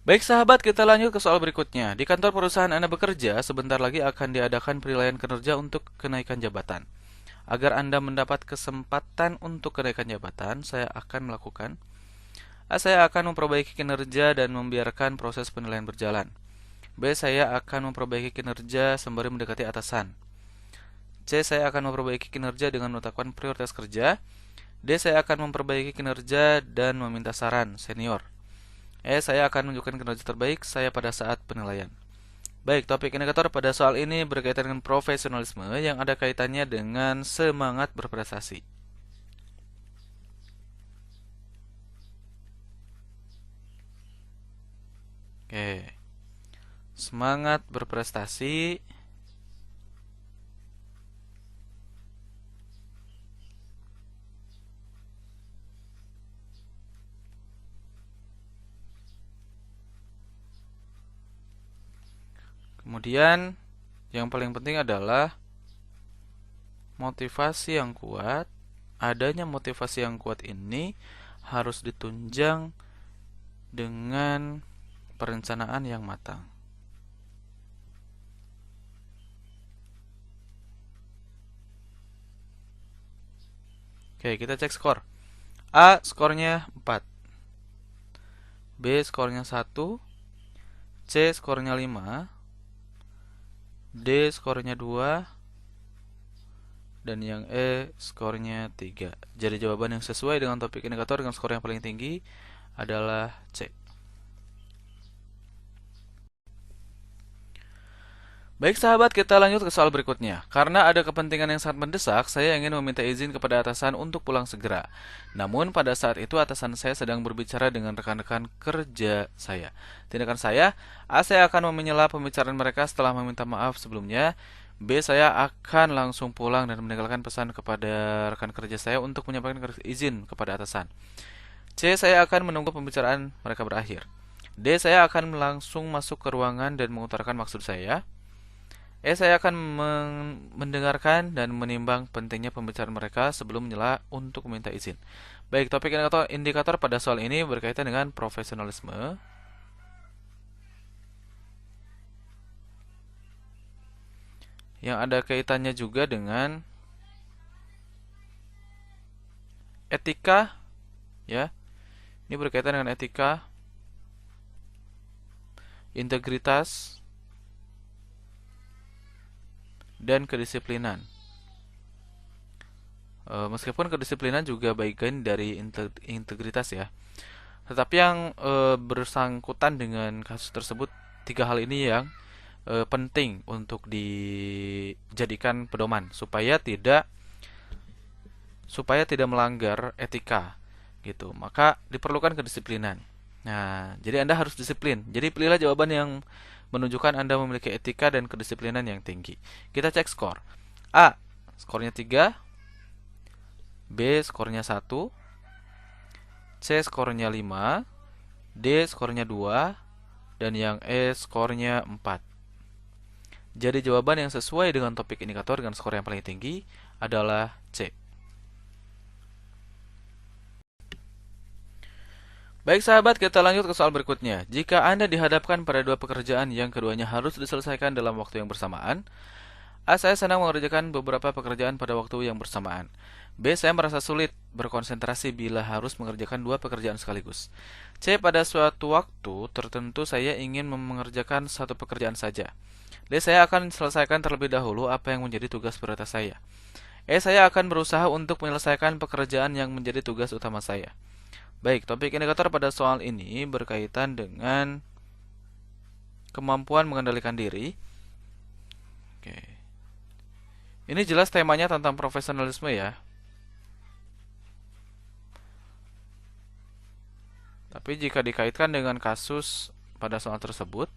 Baik sahabat, kita lanjut ke soal berikutnya. Di kantor perusahaan Anda bekerja, sebentar lagi akan diadakan penilaian kinerja untuk kenaikan jabatan. Agar Anda mendapat kesempatan untuk kenaikan jabatan, saya akan memperbaiki kinerja dan membiarkan proses penilaian berjalan. B. Saya akan memperbaiki kinerja sembari mendekati atasan. C. Saya akan memperbaiki kinerja dengan menetapkan prioritas kerja. D. Saya akan memperbaiki kinerja dan meminta saran senior. E. Saya akan menunjukkan kinerja terbaik saya pada saat penilaian. Baik, topik indikator pada soal ini berkaitan dengan profesionalisme yang ada kaitannya dengan semangat berprestasi. Oke, semangat berprestasi. Kemudian yang paling penting adalah motivasi yang kuat. Adanya motivasi yang kuat ini harus ditunjang dengan perencanaan yang matang. Oke, kita cek skor. A skornya 4, B skornya 1, C skornya 5, D skornya 2, dan yang E skornya 3. Jadi jawaban yang sesuai dengan topik indikator dengan skor yang paling tinggi adalah C. Baik sahabat, kita lanjut ke soal berikutnya. Karena ada kepentingan yang sangat mendesak, saya ingin meminta izin kepada atasan untuk pulang segera. Namun pada saat itu atasan saya sedang berbicara dengan rekan-rekan kerja saya. Tindakan saya, A. Saya akan menyela pembicaraan mereka setelah meminta maaf sebelumnya. B. Saya akan langsung pulang dan meninggalkan pesan kepada rekan kerja saya untuk menyampaikan izin kepada atasan. C. Saya akan menunggu pembicaraan mereka berakhir. D. Saya akan langsung masuk ke ruangan dan mengutarakan maksud saya. Saya akan mendengarkan dan menimbang pentingnya pembicaraan mereka sebelum menyela untuk meminta izin. Baik, topik indikator pada soal ini berkaitan dengan profesionalisme. Yang ada kaitannya juga dengan etika, ya. Ini berkaitan dengan etika, integritas, dan kedisiplinan. Meskipun kedisiplinan juga bagian dari integritas ya. Tetapi yang bersangkutan dengan kasus tersebut, tiga hal ini yang penting untuk dijadikan pedoman supaya tidak melanggar etika gitu. Maka diperlukan kedisiplinan. Nah, jadi Anda harus disiplin. Jadi pilihlah jawaban yang menunjukkan Anda memiliki etika dan kedisiplinan yang tinggi. Kita cek skor. A, skornya 3, B skornya 1, C skornya 5, D skornya 2, dan yang E skornya 4. Jadi jawaban yang sesuai dengan topik indikator dengan skor yang paling tinggi adalah C. Baik sahabat, kita lanjut ke soal berikutnya. Jika Anda dihadapkan pada dua pekerjaan yang keduanya harus diselesaikan dalam waktu yang bersamaan, A. Saya sedang mengerjakan beberapa pekerjaan pada waktu yang bersamaan. B. Saya merasa sulit berkonsentrasi bila harus mengerjakan dua pekerjaan sekaligus. C. Pada suatu waktu tertentu saya ingin mengerjakan satu pekerjaan saja. D. Saya akan selesaikan terlebih dahulu apa yang menjadi tugas prioritas saya. E. Saya akan berusaha untuk menyelesaikan pekerjaan yang menjadi tugas utama saya. Baik, topik indikator pada soal ini berkaitan dengan kemampuan mengendalikan diri. Oke. Ini jelas temanya tentang profesionalisme ya. Tapi jika dikaitkan dengan kasus pada soal tersebut,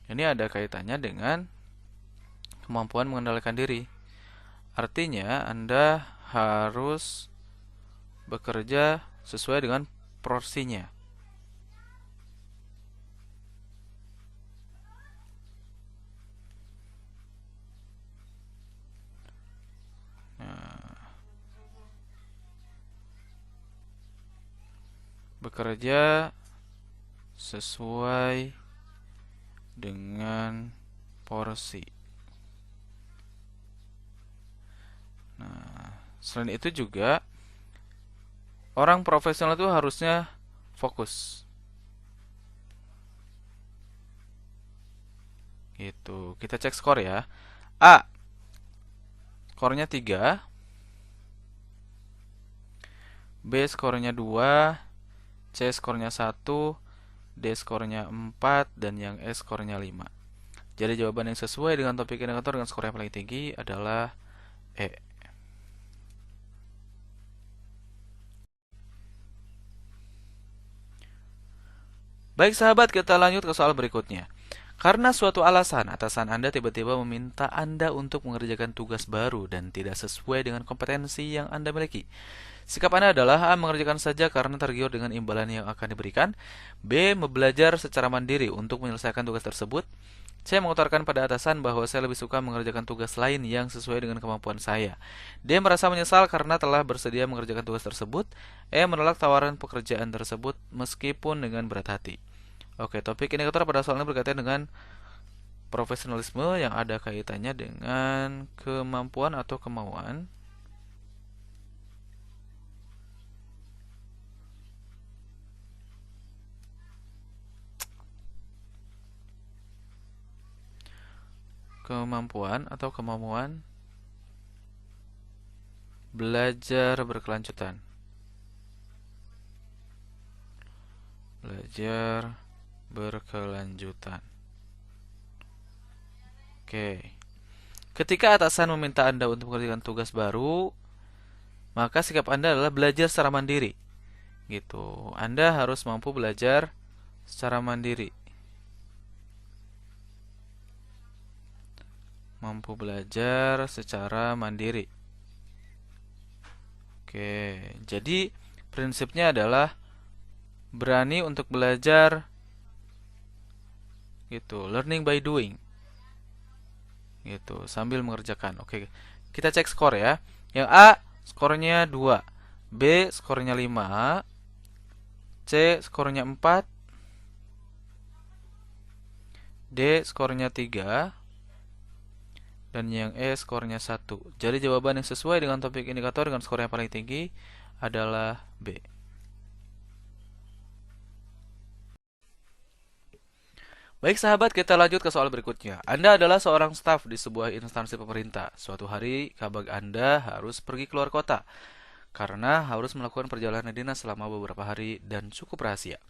ini ada kaitannya dengan kemampuan mengendalikan diri. Artinya, Anda harus bekerja sesuai dengan porsinya. Bekerja sesuai dengan porsi. Nah, selain itu juga orang profesional itu harusnya fokus. Gitu. Kita cek skor ya. A. Skornya 3. B skornya 2. C skornya 1. D skornya 4. Dan yang E skornya 5. Jadi jawaban yang sesuai dengan topik indikator dengan skor yang paling tinggi adalah E. Baik sahabat, kita lanjut ke soal berikutnya. Karena suatu alasan, atasan Anda tiba-tiba meminta Anda untuk mengerjakan tugas baru dan tidak sesuai dengan kompetensi yang Anda miliki. Sikap Anda adalah A. Mengerjakan saja karena tergiur dengan imbalan yang akan diberikan. B. Belajar secara mandiri untuk menyelesaikan tugas tersebut. C. Mengutarakan pada atasan bahwa saya lebih suka mengerjakan tugas lain yang sesuai dengan kemampuan saya. D. Merasa menyesal karena telah bersedia mengerjakan tugas tersebut. E. Menolak tawaran pekerjaan tersebut meskipun dengan berat hati. Oke, topik indikator pada soal ini berkaitan dengan profesionalisme yang ada kaitannya dengan kemampuan atau kemauan. Kemampuan atau kemauan belajar berkelanjutan. Belajar berkelanjutan. Oke. Ketika atasan meminta Anda untuk mengerjakan tugas baru, maka sikap Anda adalah belajar secara mandiri. Gitu. Anda harus mampu belajar secara mandiri. Mampu belajar secara mandiri. Oke. Jadi, prinsipnya adalah berani untuk belajar gitu, learning by doing gitu, sambil mengerjakan. Oke, kita cek skor ya. Yang A skornya 2, B skornya 5, C skornya 4, D skornya 3, dan yang E skornya 1. Jadi jawaban yang sesuai dengan topik indikator dengan skor yang paling tinggi adalah B. Baik sahabat, kita lanjut ke soal berikutnya. Anda adalah seorang staf di sebuah instansi pemerintah. Suatu hari, kabag Anda harus pergi keluar kota karena harus melakukan perjalanan dinas selama beberapa hari dan cukup rahasia.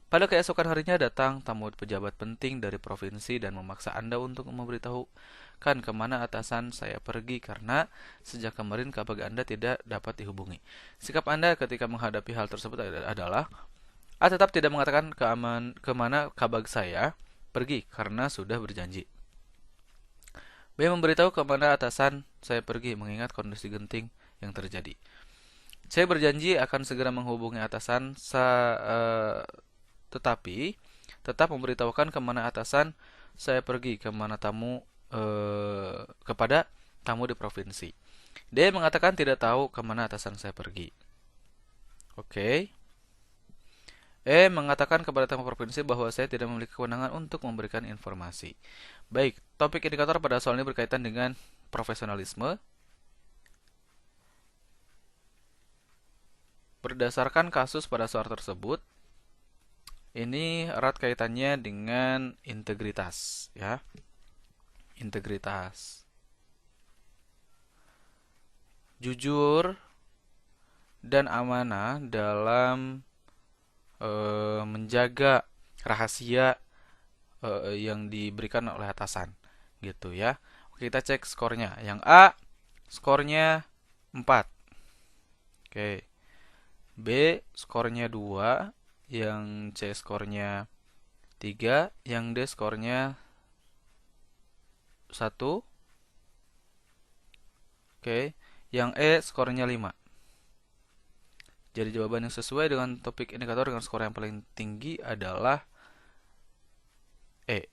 Pada keesokan harinya datang tamu pejabat penting dari provinsi dan memaksa Anda untuk memberitahukan kemana atasan saya pergi karena sejak kemarin kabag Anda tidak dapat dihubungi. Sikap Anda ketika menghadapi hal tersebut adalah A. Tetap tidak mengatakan kemana kabag saya pergi karena sudah berjanji. B. Memberitahu kemana atasan saya pergi mengingat kondisi genting yang terjadi. C. Berjanji akan segera menghubungi atasan tetapi tetap memberitahukan kemana atasan saya pergi kepada tamu di provinsi. D. Mengatakan tidak tahu kemana atasan saya pergi. Oke. E mengatakan kepada Tempo Provinsi bahwa saya tidak memiliki kewenangan untuk memberikan informasi. Baik, topik indikator pada soal ini berkaitan dengan profesionalisme. Berdasarkan kasus pada soal tersebut, ini erat kaitannya dengan integritas, ya. Integritas. Jujur dan amanah dalam menjaga rahasia yang diberikan oleh atasan, gitu ya. Oke, kita cek skornya. Yang A skornya 4. Oke. B skornya 2, yang C skornya 3, yang D skornya 1. Oke. Yang E skornya 5. Jadi jawaban yang sesuai dengan topik indikator dengan skor yang paling tinggi adalah E.